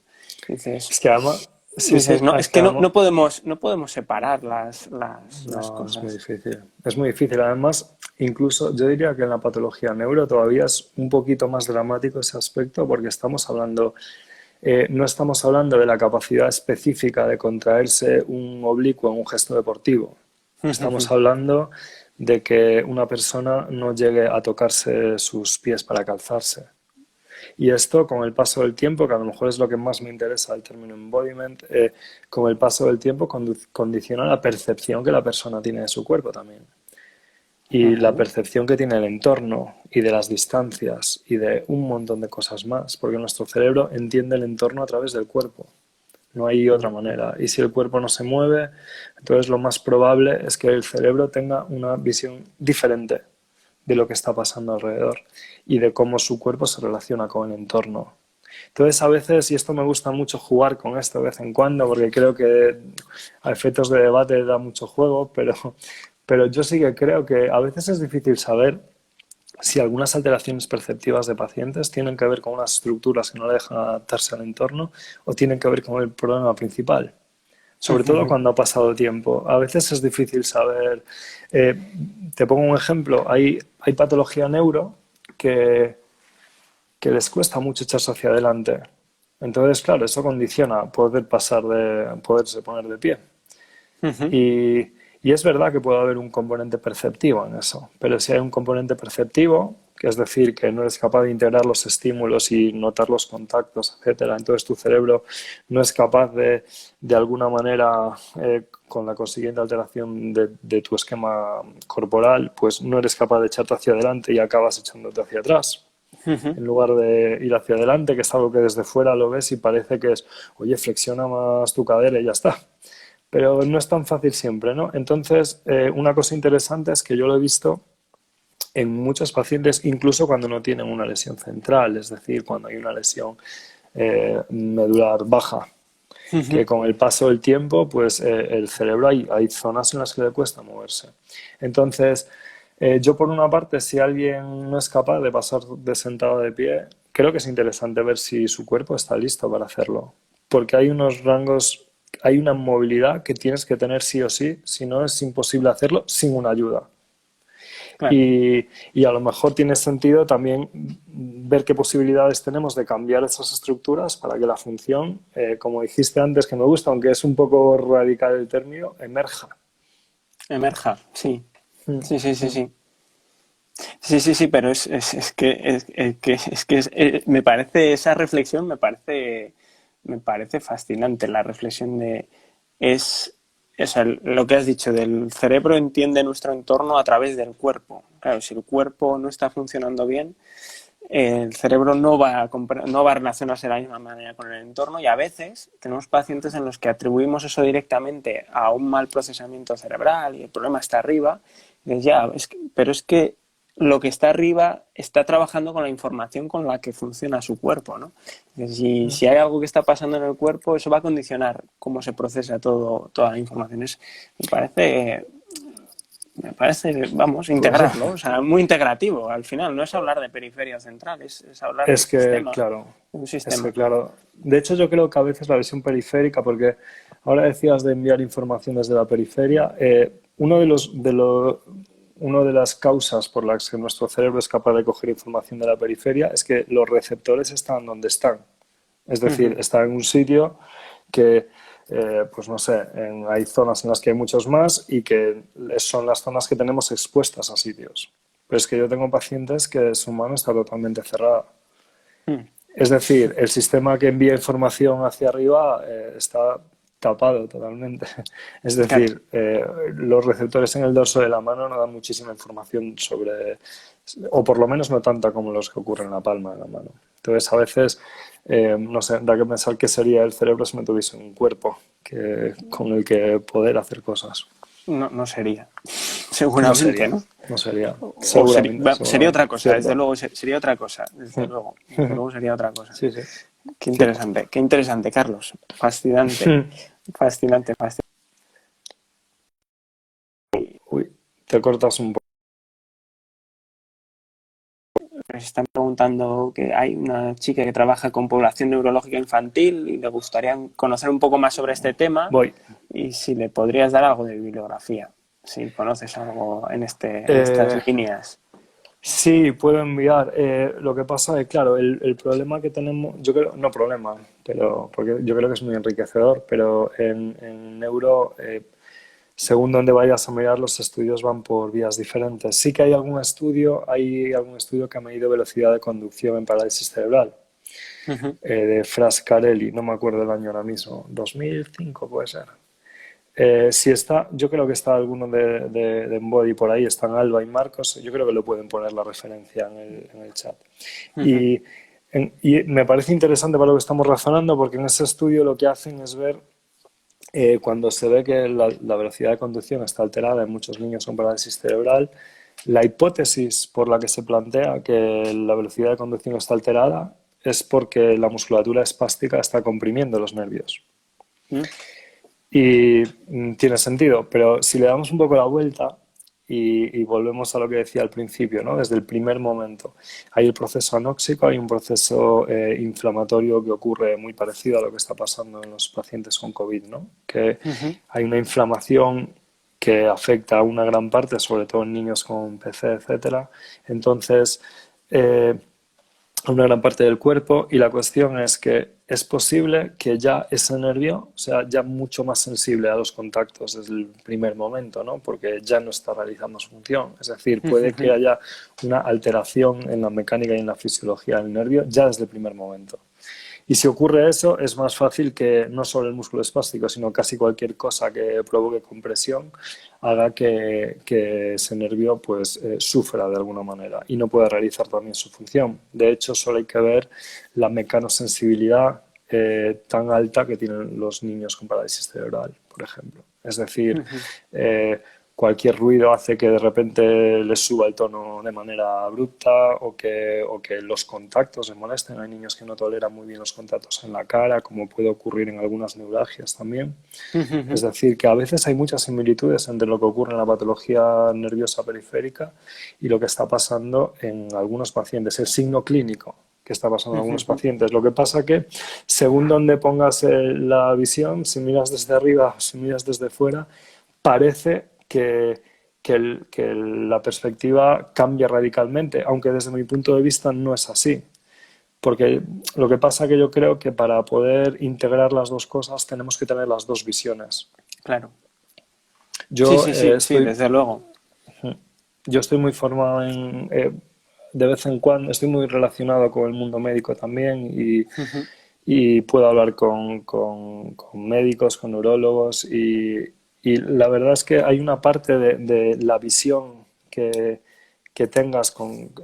S2: Es que además, sí, sí,
S1: Dices, no,
S2: es
S1: es
S2: que
S1: que
S2: además,
S1: no podemos separar las
S2: no, es muy
S1: cosas.
S2: difícil. Es muy difícil. Además, incluso yo diría que en la patología neuro todavía es un poquito más dramático ese aspecto porque estamos hablando, no estamos hablando de la capacidad específica de contraerse un oblicuo en un gesto deportivo. Estamos hablando de que una persona no llegue a tocarse sus pies para calzarse. Y esto, con el paso del tiempo, que a lo mejor es lo que más me interesa el término embodiment, con el paso del tiempo condiciona la percepción que la persona tiene de su cuerpo también. Y la percepción que tiene el entorno y de las distancias y de un montón de cosas más, porque nuestro cerebro entiende el entorno a través del cuerpo. No hay otra manera. Y si el cuerpo no se mueve, entonces lo más probable es que el cerebro tenga una visión diferente de lo que está pasando alrededor y de cómo su cuerpo se relaciona con el entorno. Entonces, a veces, y esto me gusta mucho jugar con esto de vez en cuando, porque creo que a efectos de debate da mucho juego, pero yo sí que creo que a veces es difícil saber si algunas alteraciones perceptivas de pacientes tienen que ver con unas estructuras que no le dejan adaptarse al entorno o tienen que ver con el problema principal. Sobre todo cuando ha pasado tiempo. A veces es difícil saber. Eh, Te pongo un ejemplo. Hay patología neuro que les cuesta mucho echarse hacia adelante. Entonces, claro, eso condiciona poderse poner de pie.
S1: Ujú.
S2: Y, y es verdad que puede haber un componente perceptivo en eso, pero si hay un componente perceptivo, que es decir, que no eres capaz de integrar los estímulos y notar los contactos, etcétera, entonces tu cerebro no es capaz de alguna manera, con la consiguiente alteración de tu esquema corporal, pues no eres capaz de echarte hacia adelante y acabas echándote hacia atrás
S1: Ujú.
S2: en lugar de ir hacia adelante, que es algo que desde fuera lo ves y parece que es, oye, flexiona más tu cadera y ya está. Pero no es tan fácil siempre, ¿no? Entonces, una cosa interesante es que yo lo he visto en muchos pacientes, incluso cuando no tienen una lesión central, es decir, cuando hay una lesión medular baja, que
S1: Ujú.
S2: con el paso del tiempo, pues el cerebro hay zonas en las que le cuesta moverse. Entonces, yo por una parte, si alguien no es capaz de pasar de sentado a de pie, creo que es interesante ver si su cuerpo está listo para hacerlo. Porque hay unos rangos, hay una movilidad que tienes que tener sí o sí, si no es imposible hacerlo sin una ayuda.
S1: Claro.
S2: Y a lo mejor tiene sentido también ver qué posibilidades tenemos de cambiar esas estructuras para que la función, como dijiste antes, que me gusta, aunque es un poco radical el término, emerja.
S1: Emerja, sí.
S2: Mm,
S1: Sí, sí, sí,
S2: mm.
S1: sí. Sí, sí, sí, pero me parece esa reflexión me parece fascinante la reflexión de es o sea, lo que has dicho del cerebro entiende nuestro entorno a través del cuerpo. Claro, si el cuerpo no está funcionando bien, el cerebro no va a relacionarse de la misma manera con el entorno y a veces tenemos pacientes en los que atribuimos eso directamente a un mal procesamiento cerebral y el problema está arriba. Y ya, pero es que lo que está arriba está trabajando con la información con la que funciona su cuerpo, ¿no? Si hay algo que está pasando en el cuerpo, eso va a condicionar cómo se procesa toda la información. Me parece, vamos,
S2: Pues
S1: integrarlo, o sea, muy integrativo al final. No es hablar de periferia central, es hablar
S2: es que, claro,
S1: de un
S2: es que,
S1: sistema.
S2: claro. De hecho, yo creo que a veces la visión periférica, porque ahora decías de enviar información desde la periferia, uno de las causas por las que nuestro cerebro es capaz de coger información de la periferia es que los receptores están donde están. Es decir, está en un sitio que, pues no sé, hay zonas en las que hay muchos más y que son las zonas que tenemos expuestas a sitios. Pero es que yo tengo pacientes que su mano está totalmente cerrada. Es decir, el sistema que envía información hacia arriba está tapado totalmente. Es
S1: Claro.
S2: decir, los receptores en el dorso de la mano no dan muchísima información sobre, o por lo menos no tanta como los que ocurren en la palma de la mano. Entonces, a veces, no sé, da que pensar qué sería el cerebro si no tuviese un cuerpo con el que poder hacer cosas.
S1: No, no sería,
S2: No
S1: seguramente,
S2: sería,
S1: ¿no?
S2: no sería.
S1: O sería,
S2: Seguramente,
S1: sería
S2: seguramente.
S1: otra cosa, desde
S2: Cierto.
S1: luego, sería otra cosa, desde luego sería otra cosa.
S2: Sí, sí. Cierto.
S1: Qué interesante, Carlos. Fascinante, fascinante, fascinante.
S2: Uy, te cortas un poco.
S1: Me están preguntando que hay una chica que trabaja con población neurológica infantil y le gustaría conocer un poco más sobre este tema
S2: Voy.
S1: y si le podrías dar algo de bibliografía, si conoces algo en estas
S2: Eh,
S1: líneas.
S2: sí, puedo enviar. Lo que pasa es, claro, el problema que tenemos, yo creo, no problema, pero porque yo creo que es muy enriquecedor, pero en neuro, según donde vayas a mirar, los estudios van por vías diferentes. Sí que hay algún estudio que ha medido velocidad de conducción en parálisis cerebral,
S1: Ujú.
S2: de Frascarelli, no me acuerdo el año ahora mismo, 2005 puede ser. Si está, yo creo que está alguno de Embody por ahí, están Alba y Marcos, yo creo que lo pueden poner la referencia en el chat.
S1: Ujú.
S2: Y, y me parece interesante para lo que estamos razonando, porque en ese estudio lo que hacen es ver cuando se ve que la velocidad de conducción está alterada en muchos niños con parálisis cerebral, La hipótesis por la que se plantea que la velocidad de conducción está alterada es porque la musculatura espástica está comprimiendo los nervios.
S1: Mm,
S2: Y tiene sentido, pero si le damos un poco la vuelta y volvemos a lo que decía al principio, ¿no? Desde el primer momento, hay el proceso anóxico, hay un proceso inflamatorio que ocurre muy parecido a lo que está pasando en los pacientes con COVID, ¿no? Que
S1: ujú.
S2: hay una inflamación que afecta a una gran parte, sobre todo en niños con PC, etcétera. Entonces, a una gran parte del cuerpo, y la cuestión es que es posible que ya ese nervio sea ya mucho más sensible a los contactos desde el primer momento, ¿no? Porque ya no está realizando su función. Es decir, puede que haya una alteración en la mecánica y en la fisiología del nervio ya desde el primer momento. Y si ocurre eso, es más fácil que no solo el músculo espástico, sino casi cualquier cosa que provoque compresión haga que ese nervio pues, sufra de alguna manera y no pueda realizar también su función. De hecho, solo hay que ver la mecanosensibilidad tan alta que tienen los niños con parálisis cerebral, por ejemplo. Es decir, eh, cualquier ruido hace que de repente les suba el tono de manera abrupta o que los contactos les molesten. Hay niños que no toleran muy bien los contactos en la cara, como puede ocurrir en algunas neuralgias también. Es decir, que a veces hay muchas similitudes entre lo que ocurre en la patología nerviosa periférica y lo que está pasando en algunos pacientes. El signo clínico que está pasando en algunos pacientes. Lo que pasa que según donde pongas la visión, si miras desde arriba o si miras desde fuera, parece que la perspectiva cambia radicalmente, aunque desde mi punto de vista no es así. Porque lo que pasa que yo creo que para poder integrar las dos cosas tenemos que tener las dos visiones.
S1: Claro. Sí,
S2: Yo
S1: sí, sí, sí,
S2: estoy,
S1: desde luego.
S2: yo estoy muy formado en, de vez en cuando, estoy muy relacionado con el mundo médico también y puedo hablar con médicos, con neurólogos y la verdad es que hay una parte de la visión que tengas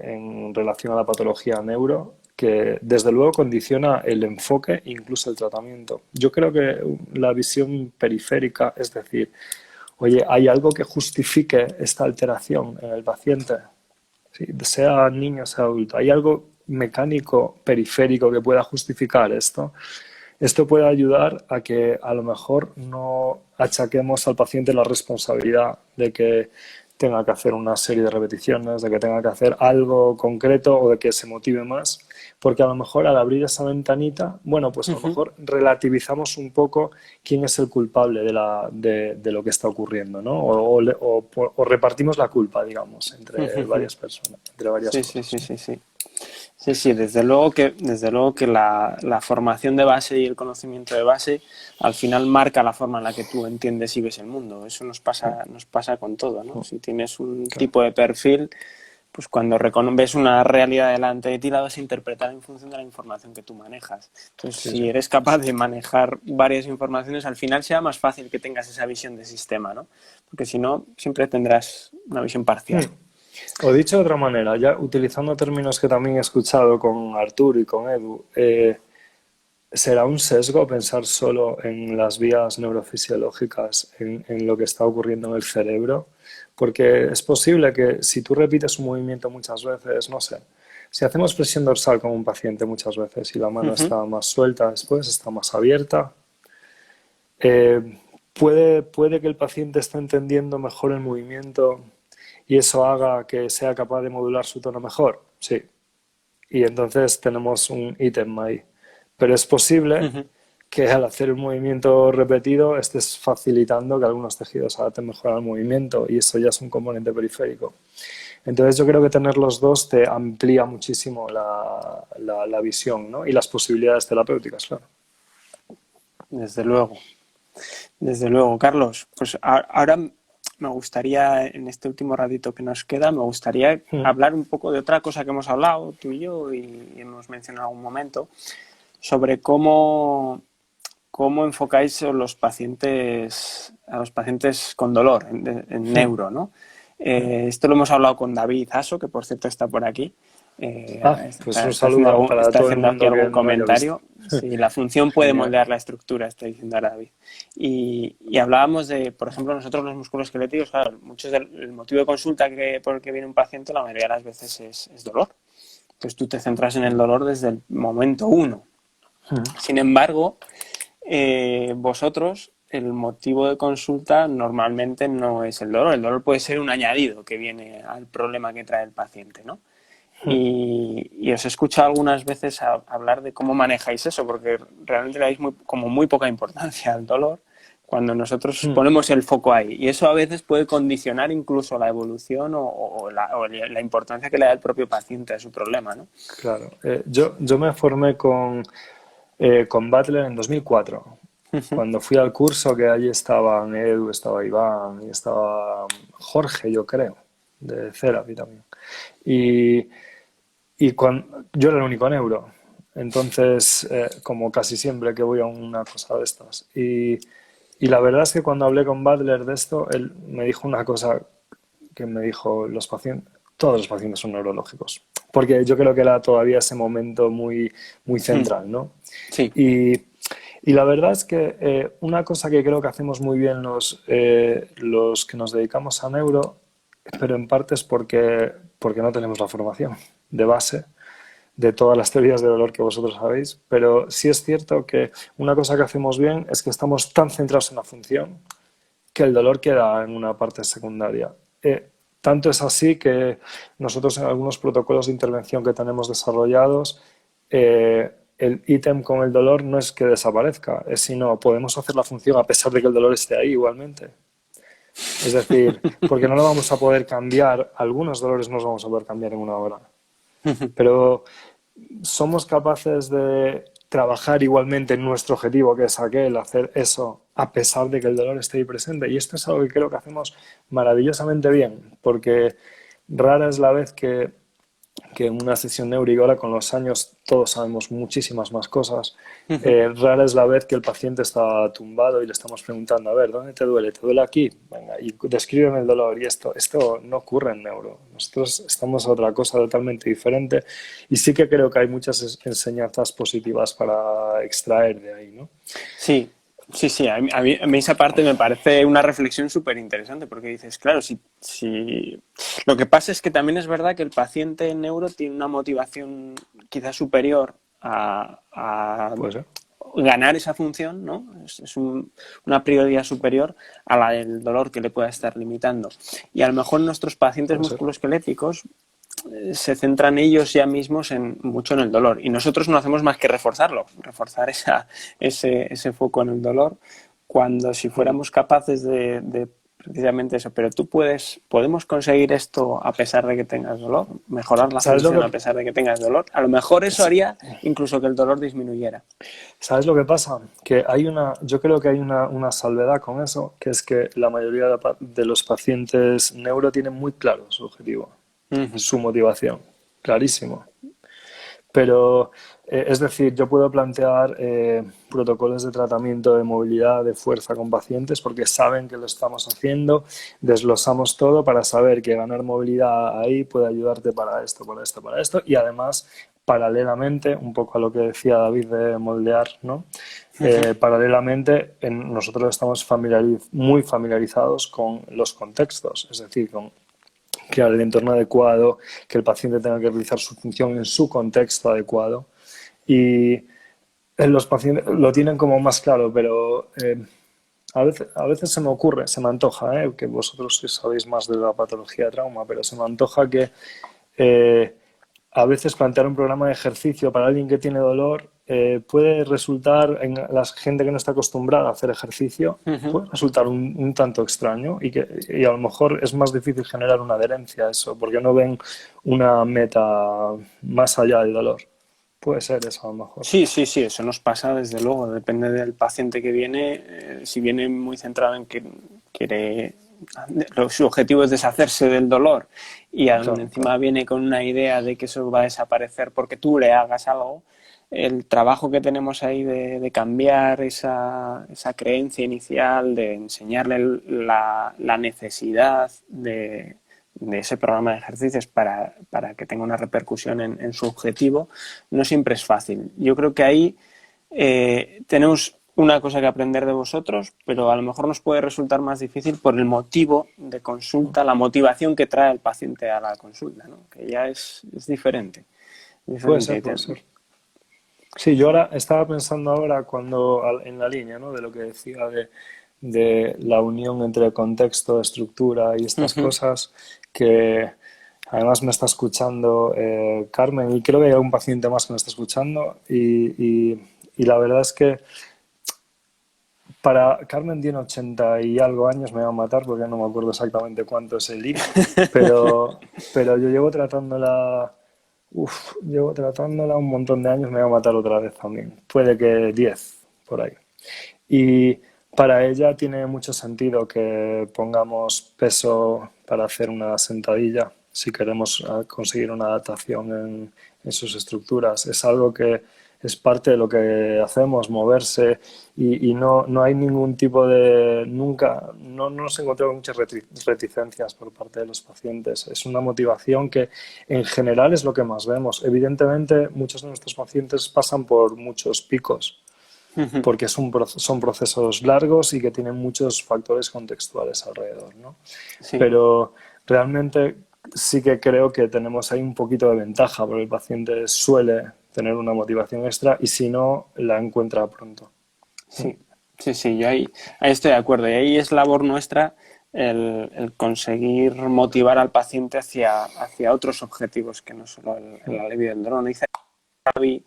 S2: en relación a la patología neuro que desde luego condiciona el enfoque e incluso el tratamiento. Yo creo que la visión periférica, es decir, oye, ¿hay algo que justifique esta alteración en el paciente? Sí, sea niño, sea adulto. ¿Hay algo mecánico periférico que pueda justificar esto? Esto puede ayudar a que a lo mejor no achaquemos al paciente la responsabilidad de que tenga que hacer una serie de repeticiones, de que tenga que hacer algo concreto o de que se motive más, porque a lo mejor al abrir esa ventanita, bueno, pues a lo mejor relativizamos un poco quién es el culpable de lo que está ocurriendo, ¿no? O repartimos la culpa, digamos, entre varias personas, entre varias
S1: Sí, sí,
S2: cosas,
S1: sí,
S2: ¿no?
S1: sí, sí. Sí, sí, desde luego que la formación de base y el conocimiento de base al final marca la forma en la que tú entiendes y ves el mundo. Eso nos pasa con todo, ¿no? Si tienes un
S2: Claro.
S1: tipo de perfil, pues cuando ves una realidad delante de ti la vas a interpretar en función de la información que tú manejas. Entonces,
S2: Sí,
S1: si
S2: sí.
S1: eres capaz de manejar varias informaciones, al final será más fácil que tengas esa visión de sistema, ¿no? Porque si no, siempre tendrás una visión parcial.
S2: O dicho de otra manera, ya utilizando términos que también he escuchado con Arturo y con Edu, ¿será un sesgo pensar solo en las vías neurofisiológicas, en lo que está ocurriendo en el cerebro? Porque es posible que si tú repites un movimiento muchas veces, no sé, si hacemos presión dorsal con un paciente muchas veces y la mano está más suelta después, está más abierta, eh, puede que el paciente esté entendiendo mejor el movimiento y eso haga que sea capaz de modular su tono mejor. Sí. Y entonces tenemos un ítem ahí. Pero es posible que al hacer un movimiento repetido estés facilitando que algunos tejidos se adapten mejor al movimiento y eso ya es un componente periférico. Entonces yo creo que tener los dos te amplía muchísimo la visión, ¿no? Y las posibilidades terapéuticas, claro.
S1: Desde luego. Desde luego, Carlos. Pues ahora me gustaría, en este último ratito que nos queda, me gustaría hablar un poco de otra cosa que hemos hablado tú y yo y hemos mencionado en algún momento, sobre cómo enfocáis a los pacientes con dolor en neuro, ¿no? Esto lo hemos hablado con David Aso, que por cierto está por aquí,
S2: Pues un
S1: Está haciendo
S2: saludo para
S1: está
S2: todo el
S1: haciendo aquí
S2: mundo que
S1: algún
S2: no me haya visto.
S1: comentario. Sí, la función puede
S2: Genial.
S1: moldear la estructura, está diciendo ahora David. Y hablábamos de, por ejemplo, nosotros los músculos esqueléticos, claro, el motivo de consulta por el que viene un paciente la mayoría de las veces es dolor. Entonces tú te centras en el dolor desde el momento uno. Sin embargo, vosotros, el motivo de consulta normalmente no es el dolor. El dolor puede ser un añadido que viene al problema que trae el paciente, ¿no? Y os he escuchado algunas veces hablar de cómo manejáis eso, porque realmente le dais como muy poca importancia al dolor cuando nosotros ponemos el foco ahí. Y eso a veces puede condicionar incluso la evolución o la importancia que le da el propio paciente a su problema, ¿no?
S2: Claro. Yo me formé con Butler en 2004, cuando fui al curso, que allí estaban Edu, estaba Iván y estaba Jorge, yo creo, de Therapy también. Y, yo era el único neuro, entonces, como casi siempre que voy a una cosa de estas. Y la verdad es que cuando hablé con Butler de esto, él me dijo una cosa que me dijo, todos los pacientes son neurológicos, porque yo creo que era todavía ese momento muy, muy central, ¿no?
S1: Sí.
S2: Y, y la verdad es que una cosa que creo que hacemos muy bien los que nos dedicamos a neuro, pero en parte es porque no tenemos la formación de base de todas las teorías de dolor que vosotros sabéis, pero sí es cierto que una cosa que hacemos bien es que estamos tan centrados en la función que el dolor queda en una parte secundaria. Tanto es así que nosotros en algunos protocolos de intervención que tenemos desarrollados, el ítem con el dolor no es que desaparezca, es sino podemos hacer la función a pesar de que el dolor esté ahí igualmente. Es decir, porque no lo vamos a poder cambiar, algunos dolores no los vamos a poder cambiar en una hora, pero somos capaces de trabajar igualmente en nuestro objetivo, que es aquel, hacer eso a pesar de que el dolor esté ahí presente. Y esto es algo que creo que hacemos maravillosamente bien, porque rara es la vez que en una sesión neuro, ahora con los años todos sabemos muchísimas más cosas, rara es la vez que el paciente está tumbado y le estamos preguntando, a ver, ¿dónde te duele? ¿Te duele aquí? Venga, y descríbeme el dolor. Y esto no ocurre en neuro. Nosotros estamos a otra cosa totalmente diferente y sí que creo que hay muchas enseñanzas positivas para extraer de ahí, ¿no?
S1: Sí, sí, sí. A mí esa parte me parece una reflexión súper interesante porque dices, claro, si... Lo que pasa es que también es verdad que el paciente en neuro tiene una motivación quizás superior a
S2: Puede ser.
S1: ganar esa función, ¿no? Una prioridad superior a la del dolor que le pueda estar limitando. Y a lo mejor nuestros pacientes
S2: Puede ser.
S1: musculoesqueléticos se centran ellos ya mismos mucho en el dolor y nosotros no hacemos más que reforzar ese foco en el dolor cuando si fuéramos capaces de precisamente eso, pero podemos conseguir esto a pesar de que tengas dolor, mejorar la
S2: ¿Sabes lo
S1: función
S2: que,
S1: a pesar de que tengas dolor, a lo mejor eso haría incluso que el dolor disminuyera.
S2: ¿Sabes lo que pasa? Que yo creo que hay una salvedad con eso, que es que la mayoría de los pacientes neuro tienen muy claro su objetivo, su motivación, clarísimo. Pero, es decir, yo puedo plantear protocolos de tratamiento de movilidad de fuerza con pacientes porque saben que lo estamos haciendo, desglosamos todo para saber que ganar movilidad ahí puede ayudarte para esto, para esto, para esto y además paralelamente, un poco a lo que decía David de moldear, ¿no? Paralelamente, nosotros estamos muy familiarizados con los contextos, es decir, con crear el entorno adecuado, que el paciente tenga que realizar su función en su contexto adecuado. Y los pacientes lo tienen como más claro, pero a veces se me ocurre, se me antoja, que vosotros sabéis más de la patología de trauma, pero se me antoja que a veces plantear un programa de ejercicio para alguien que tiene dolor puede resultar, en la gente que no está acostumbrada a hacer ejercicio, puede resultar un tanto extraño y a lo mejor es más difícil generar una adherencia a eso, porque no ven una meta más allá del dolor. Puede ser eso a lo mejor.
S1: Sí, sí, sí, eso nos pasa desde luego, depende del paciente que viene, si viene muy centrado en que quiere, su objetivo es deshacerse del dolor y
S2: Claro,
S1: encima
S2: claro.
S1: viene con una idea de que eso va a desaparecer porque tú le hagas algo, el trabajo que tenemos ahí de cambiar esa creencia inicial, de enseñarle la necesidad de ese programa de ejercicios para que tenga una repercusión en su objetivo, no siempre es fácil. Yo creo que ahí tenemos una cosa que aprender de vosotros, pero a lo mejor nos puede resultar más difícil por el motivo de consulta, la motivación que trae el paciente a la consulta, ¿no? Que ya es diferente.
S2: Puede ser, puede ser. Sí, yo ahora estaba pensando en la línea, ¿no? De lo que decía de la unión entre contexto, estructura y estas cosas, que además me está escuchando Carmen, y creo que hay algún paciente más que me está escuchando, y la verdad es que Carmen tiene 80 y algo años, me va a matar porque no me acuerdo exactamente cuánto es el IC, pero yo llevo tratándola un montón de años, me va a matar otra vez también. Puede que 10, por ahí. Y para ella tiene mucho sentido que pongamos peso para hacer una sentadilla si queremos conseguir una adaptación en sus estructuras. Es algo que es parte de lo que hacemos, moverse, y no hay ningún tipo de... Nunca, no nos encontramos muchas reticencias por parte de los pacientes. Es una motivación que en general es lo que más vemos. Evidentemente, muchos de nuestros pacientes pasan por muchos picos, porque son procesos largos y que tienen muchos factores contextuales alrededor, ¿no?
S1: Sí.
S2: Pero realmente sí que creo que tenemos ahí un poquito de ventaja, porque el paciente suele tener una motivación extra y si no, la encuentra pronto.
S1: Sí, yo ahí estoy de acuerdo. Y ahí es labor nuestra el conseguir motivar al paciente hacia otros objetivos que no solo el alivio del dolor. Dice Javi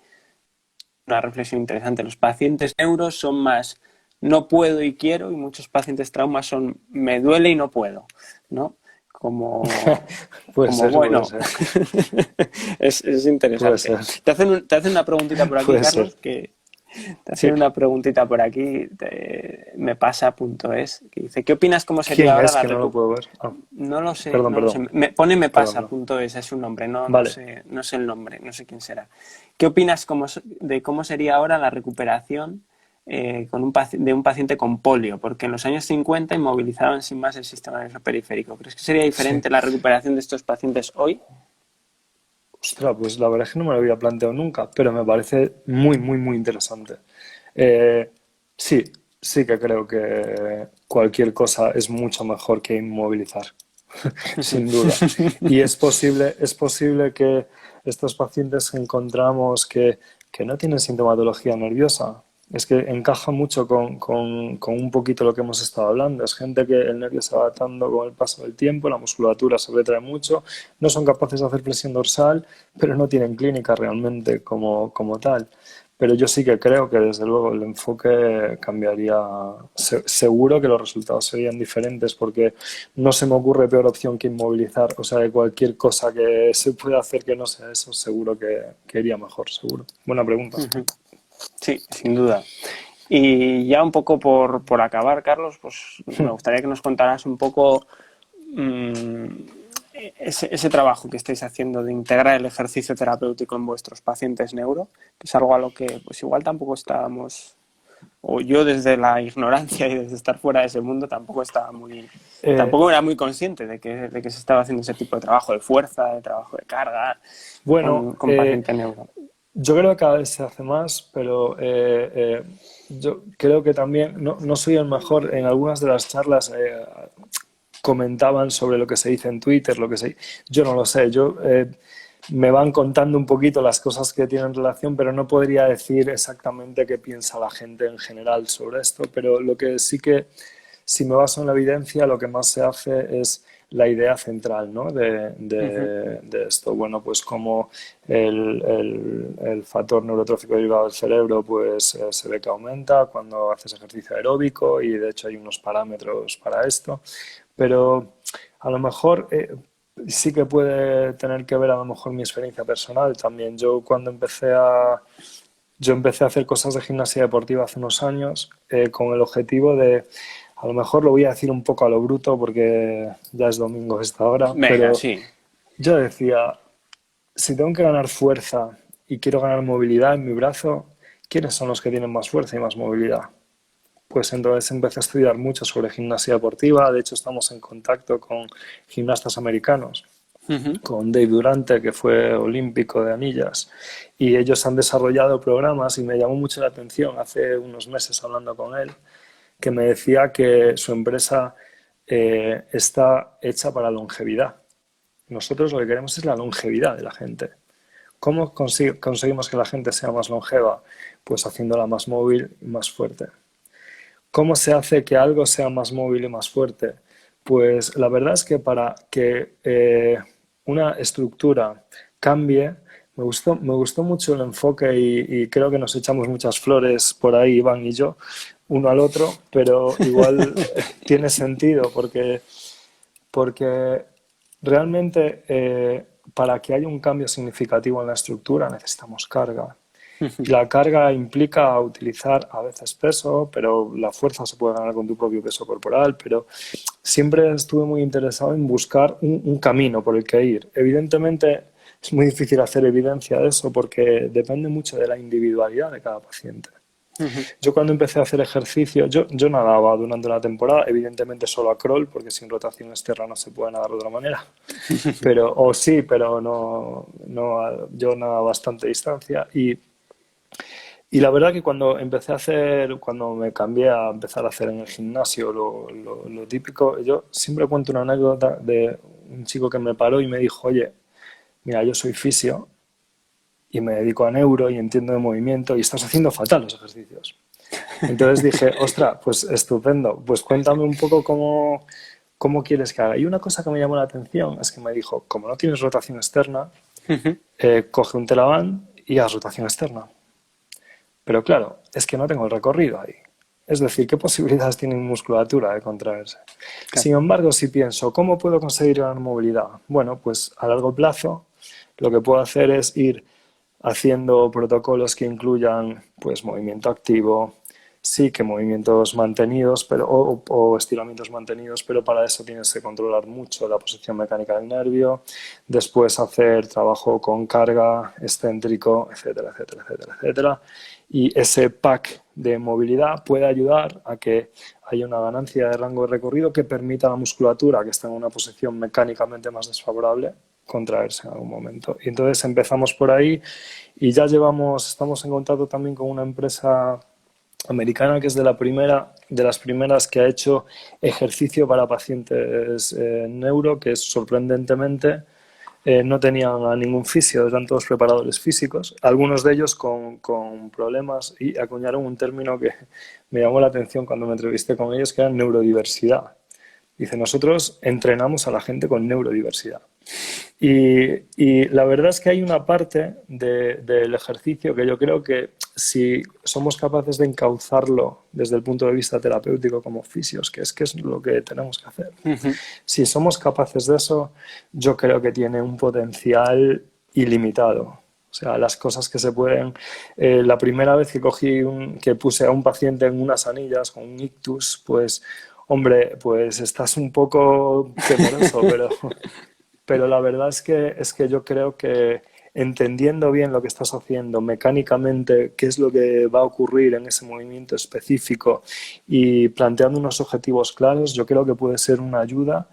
S1: una reflexión interesante. Los pacientes neuros son más no puedo y quiero, y muchos pacientes traumas son me duele y no puedo, ¿no? Como bueno,
S2: puede ser.
S1: es interesante. Te hacen una preguntita por aquí,
S2: Puede
S1: Carlos,
S2: ser.
S1: que te hacen una preguntita por aquí, mepasa.es, que dice, ¿qué opinas cómo sería
S2: ¿Quién
S1: ahora
S2: es?
S1: la
S2: Que no lo puedo ver.
S1: No lo sé,
S2: Perdón,
S1: no lo sé. Pone mepasa.es, es su nombre,
S2: Vale.
S1: no sé el nombre, no sé quién será. ¿Qué opinas de cómo sería ahora la recuperación de un paciente con polio? Porque en los años 50 inmovilizaban sin más el sistema nervioso periférico. ¿Crees que sería diferente la recuperación de estos pacientes hoy?
S2: Ostras, pues la verdad es que no me lo había planteado nunca, pero me parece muy, muy, muy interesante. Sí que creo que cualquier cosa es mucho mejor que inmovilizar, sin duda. Y es posible que estos pacientes que encontramos que no tienen sintomatología nerviosa, es que encaja mucho con un poquito lo que hemos estado hablando. Es gente que el nervio se va adaptando con el paso del tiempo, la musculatura se retrae mucho, no son capaces de hacer flexión dorsal, pero no tienen clínica realmente como tal. Pero yo sí que creo que desde luego el enfoque cambiaría. Seguro que los resultados serían diferentes porque no se me ocurre peor opción que inmovilizar. O sea, de cualquier cosa que se pueda hacer que no sea eso, seguro que iría mejor, seguro. Buena pregunta.
S1: Sí, sin duda. Y ya un poco por acabar, Carlos, pues me gustaría que nos contaras un poco ese trabajo que estáis haciendo de integrar el ejercicio terapéutico en vuestros pacientes neuro, que es algo a lo que pues igual tampoco estábamos, o yo desde la ignorancia y desde estar fuera de ese mundo tampoco era muy consciente de que se estaba haciendo ese tipo de trabajo de fuerza, de trabajo de carga con paciente neuro.
S2: Yo creo que cada vez se hace más, pero yo creo que también no soy el mejor. En algunas de las charlas comentaban sobre lo que se dice en Twitter, yo no lo sé. Me van contando un poquito las cosas que tienen relación, pero no podría decir exactamente qué piensa la gente en general sobre esto. Pero lo que sí que, si me baso en la evidencia, lo que más se hace es la idea central, ¿no? de esto. Bueno, pues como el factor neurotrófico derivado del cerebro pues se ve que aumenta cuando haces ejercicio aeróbico, y de hecho hay unos parámetros para esto, pero a lo mejor sí que puede tener que ver a lo mejor mi experiencia personal también. Yo empecé a hacer cosas de gimnasia deportiva hace unos años con el objetivo de, a lo mejor lo voy a decir un poco a lo bruto porque ya es domingo a esta hora, pero
S1: sí.
S2: Yo decía, si tengo que ganar fuerza y quiero ganar movilidad en mi brazo, ¿quiénes son los que tienen más fuerza y más movilidad? pues entonces empecé a estudiar mucho sobre gimnasia deportiva. De hecho, estamos en contacto con gimnastas americanos, con Dave Durante, que fue olímpico de anillas, y ellos han desarrollado programas y me llamó mucho la atención hace unos meses hablando con él, que me decía que su empresa está hecha para longevidad. Nosotros lo que queremos es la longevidad de la gente. ¿Cómo conseguimos que la gente sea más longeva? Pues haciéndola más móvil y más fuerte. ¿Cómo se hace que algo sea más móvil y más fuerte? Pues la verdad es que para que una estructura cambie, me gustó mucho el enfoque y creo que nos echamos muchas flores por ahí, Iván y yo, uno al otro, pero igual tiene sentido porque realmente para que haya un cambio significativo en la estructura necesitamos carga. Y la carga implica utilizar a veces peso, pero la fuerza se puede ganar con tu propio peso corporal, pero siempre estuve muy interesado en buscar un camino por el que ir. Evidentemente es muy difícil hacer evidencia de eso porque depende mucho de la individualidad de cada paciente. Yo cuando empecé a hacer ejercicio, yo nadaba durante una temporada, evidentemente solo a crawl, porque sin rotación externa no se puede nadar de otra manera. Pero no, yo nadaba bastante distancia y la verdad que cuando me cambié a empezar a hacer en el gimnasio lo típico, yo siempre cuento una anécdota de un chico que me paró y me dijo, oye, mira, yo soy fisio y me dedico a neuro y entiendo de movimiento y estás haciendo fatal los ejercicios. Entonces dije, ostras, pues estupendo, pues cuéntame un poco cómo quieres que haga. Y una cosa que me llamó la atención es que me dijo, como no tienes rotación externa, coge un Telavant y haz rotación externa. Pero claro, es que no tengo el recorrido ahí. Es decir, ¿qué posibilidades tiene mi musculatura de contraerse? Claro. Sin embargo, si pienso, ¿cómo puedo conseguir ganar movilidad? Bueno, pues a largo plazo lo que puedo hacer es ir haciendo protocolos que incluyan pues movimiento activo, sí que movimientos mantenidos o estiramientos mantenidos, pero para eso tienes que controlar mucho la posición mecánica del nervio, después hacer trabajo con carga, excéntrico, etcétera, etcétera, etcétera, etcétera. Y ese pack de movilidad puede ayudar a que haya una ganancia de rango de recorrido que permita a la musculatura que está en una posición mecánicamente más desfavorable contraerse en algún momento. Y entonces empezamos por ahí y ya estamos en contacto también con una empresa americana que es de las primeras que ha hecho ejercicio para pacientes neuro, que sorprendentemente no tenían a ningún fisio, eran todos preparadores físicos, algunos de ellos con problemas, y acuñaron un término que me llamó la atención cuando me entrevisté con ellos, que era neurodiversidad. Dice, nosotros entrenamos a la gente con neurodiversidad. Y la verdad es que hay una parte del ejercicio que yo creo que si somos capaces de encauzarlo desde el punto de vista terapéutico como fisios, que es lo que tenemos que hacer, si somos capaces de eso, yo creo que tiene un potencial ilimitado. O sea, las cosas que se pueden... la primera vez que puse a un paciente en unas anillas con un ictus, pues, hombre, pues estás un poco temeroso, pero la verdad es que yo creo que entendiendo bien lo que estás haciendo mecánicamente, qué es lo que va a ocurrir en ese movimiento específico y planteando unos objetivos claros, yo creo que puede ser una ayuda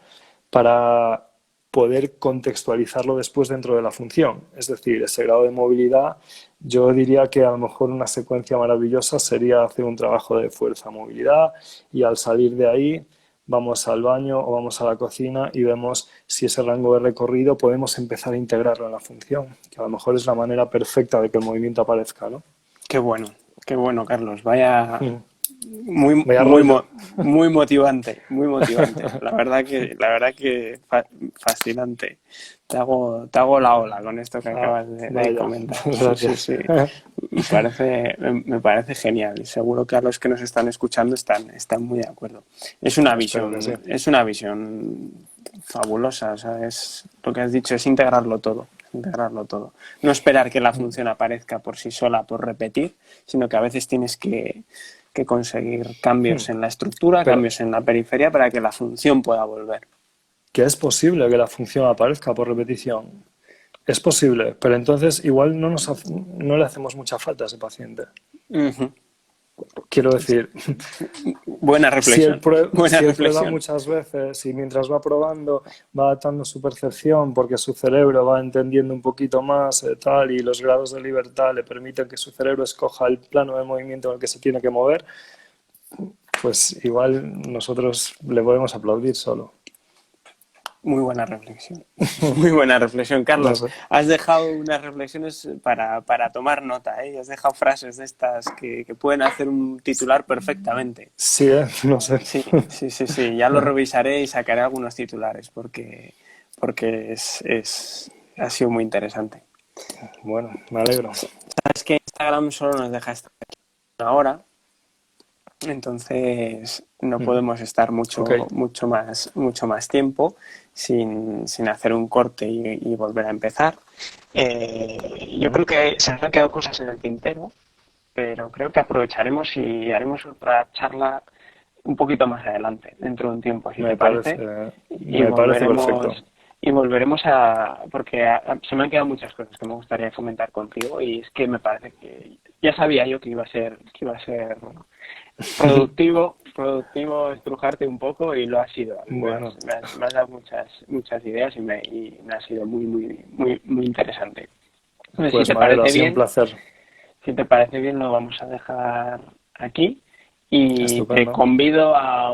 S2: para poder contextualizarlo después dentro de la función. Es decir, ese grado de movilidad, yo diría que a lo mejor una secuencia maravillosa sería hacer un trabajo de fuerza-movilidad y al salir de ahí vamos al baño o vamos a la cocina y vemos si ese rango de recorrido podemos empezar a integrarlo en la función, que a lo mejor es la manera perfecta de que el movimiento aparezca, ¿no?
S1: Qué bueno, Carlos. Vaya, muy motivante, muy motivante. La verdad que fascinante. Te hago la ola con esto que acabas de comentar. Sí. Me parece genial y seguro que a los que nos están escuchando están muy de acuerdo. Es una visión fabulosa, o sea, es lo que has dicho, es integrarlo todo. No esperar que la función aparezca por sí sola, por repetir, sino que a veces tienes que conseguir cambios en la estructura, cambios en la periferia para que la función pueda volver.
S2: Que es posible que la función aparezca por repetición. Es posible, pero entonces igual no le hacemos mucha falta a ese paciente. quiero decir,
S1: Buena reflexión. Buena
S2: si él prueba
S1: reflexión.
S2: muchas veces y mientras va probando va adaptando su percepción porque su cerebro va entendiendo un poquito más tal y los grados de libertad le permiten que su cerebro escoja el plano de movimiento en el que se tiene que mover, pues igual nosotros le podemos aplaudir solo.
S1: Muy buena reflexión. Muy buena reflexión,
S2: No
S1: Carlos.
S2: sé.
S1: Has dejado unas reflexiones para tomar nota, ¿eh? Has dejado frases de estas que pueden hacer un titular perfectamente.
S2: Sí, no sé.
S1: Sí, sí, sí, sí. Ya lo revisaré y sacaré algunos titulares porque ha sido muy interesante.
S2: Bueno, me alegro.
S1: Sabes que Instagram solo nos deja estar aquí una hora, entonces no podemos estar
S2: Ok.
S1: mucho más tiempo sin hacer un corte y volver a empezar. Yo creo que se nos han quedado cosas en el tintero, pero creo que aprovecharemos y haremos otra charla un poquito más adelante, dentro de un tiempo, si te parece, y
S2: Me parece perfecto.
S1: volveremos porque se me han quedado muchas cosas que me gustaría comentar contigo y es que me parece que ya sabía yo que iba a ser productivo estrujarte un poco y lo ha sido.
S2: Bueno,
S1: Me has dado muchas ideas y me ha sido muy interesante. Entonces,
S2: pues me alegro, ha sido un placer.
S1: si te parece bien, lo vamos a dejar aquí y te
S2: Estupendo.
S1: convido a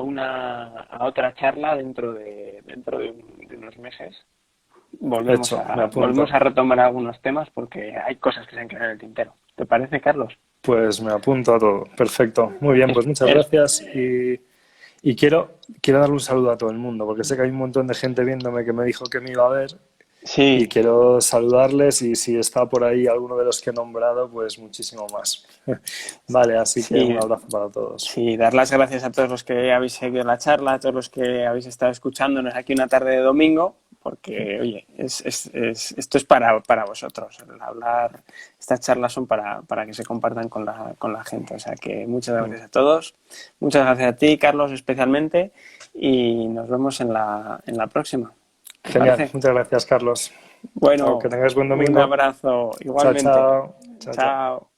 S1: otra charla dentro de unos meses.
S2: Hecho, me
S1: Volvemos
S2: apunto.
S1: a retomar algunos temas porque hay cosas que se han quedado en el tintero. ¿Te parece, Carlos?
S2: Pues me apunto a todo. Perfecto. Muy bien, pues muchas
S1: Es-
S2: gracias y quiero darle un saludo a todo el mundo, porque sé que hay un montón de gente viéndome que me dijo que me iba a ver y
S1: sí,
S2: quiero saludarles y si está por ahí alguno de los que he nombrado, pues muchísimo más. Vale, así que un
S1: sí,
S2: abrazo para todos.
S1: sí, dar las gracias a todos los que habéis seguido la charla, a todos los que habéis estado escuchándonos aquí una tarde de domingo, porque, oye, esto es para vosotros. El hablar, estas charlas son para que se compartan con la gente. O sea que muchas gracias a todos. Muchas gracias a ti, Carlos, especialmente, y nos vemos en la próxima. ¿Te
S2: Genial,
S1: parece?
S2: muchas gracias, Carlos. Chao,
S1: Bueno,
S2: que tengáis buen
S1: un
S2: domingo.
S1: abrazo
S2: Chao,
S1: igualmente.
S2: chao. Chao, chao.
S1: Chao.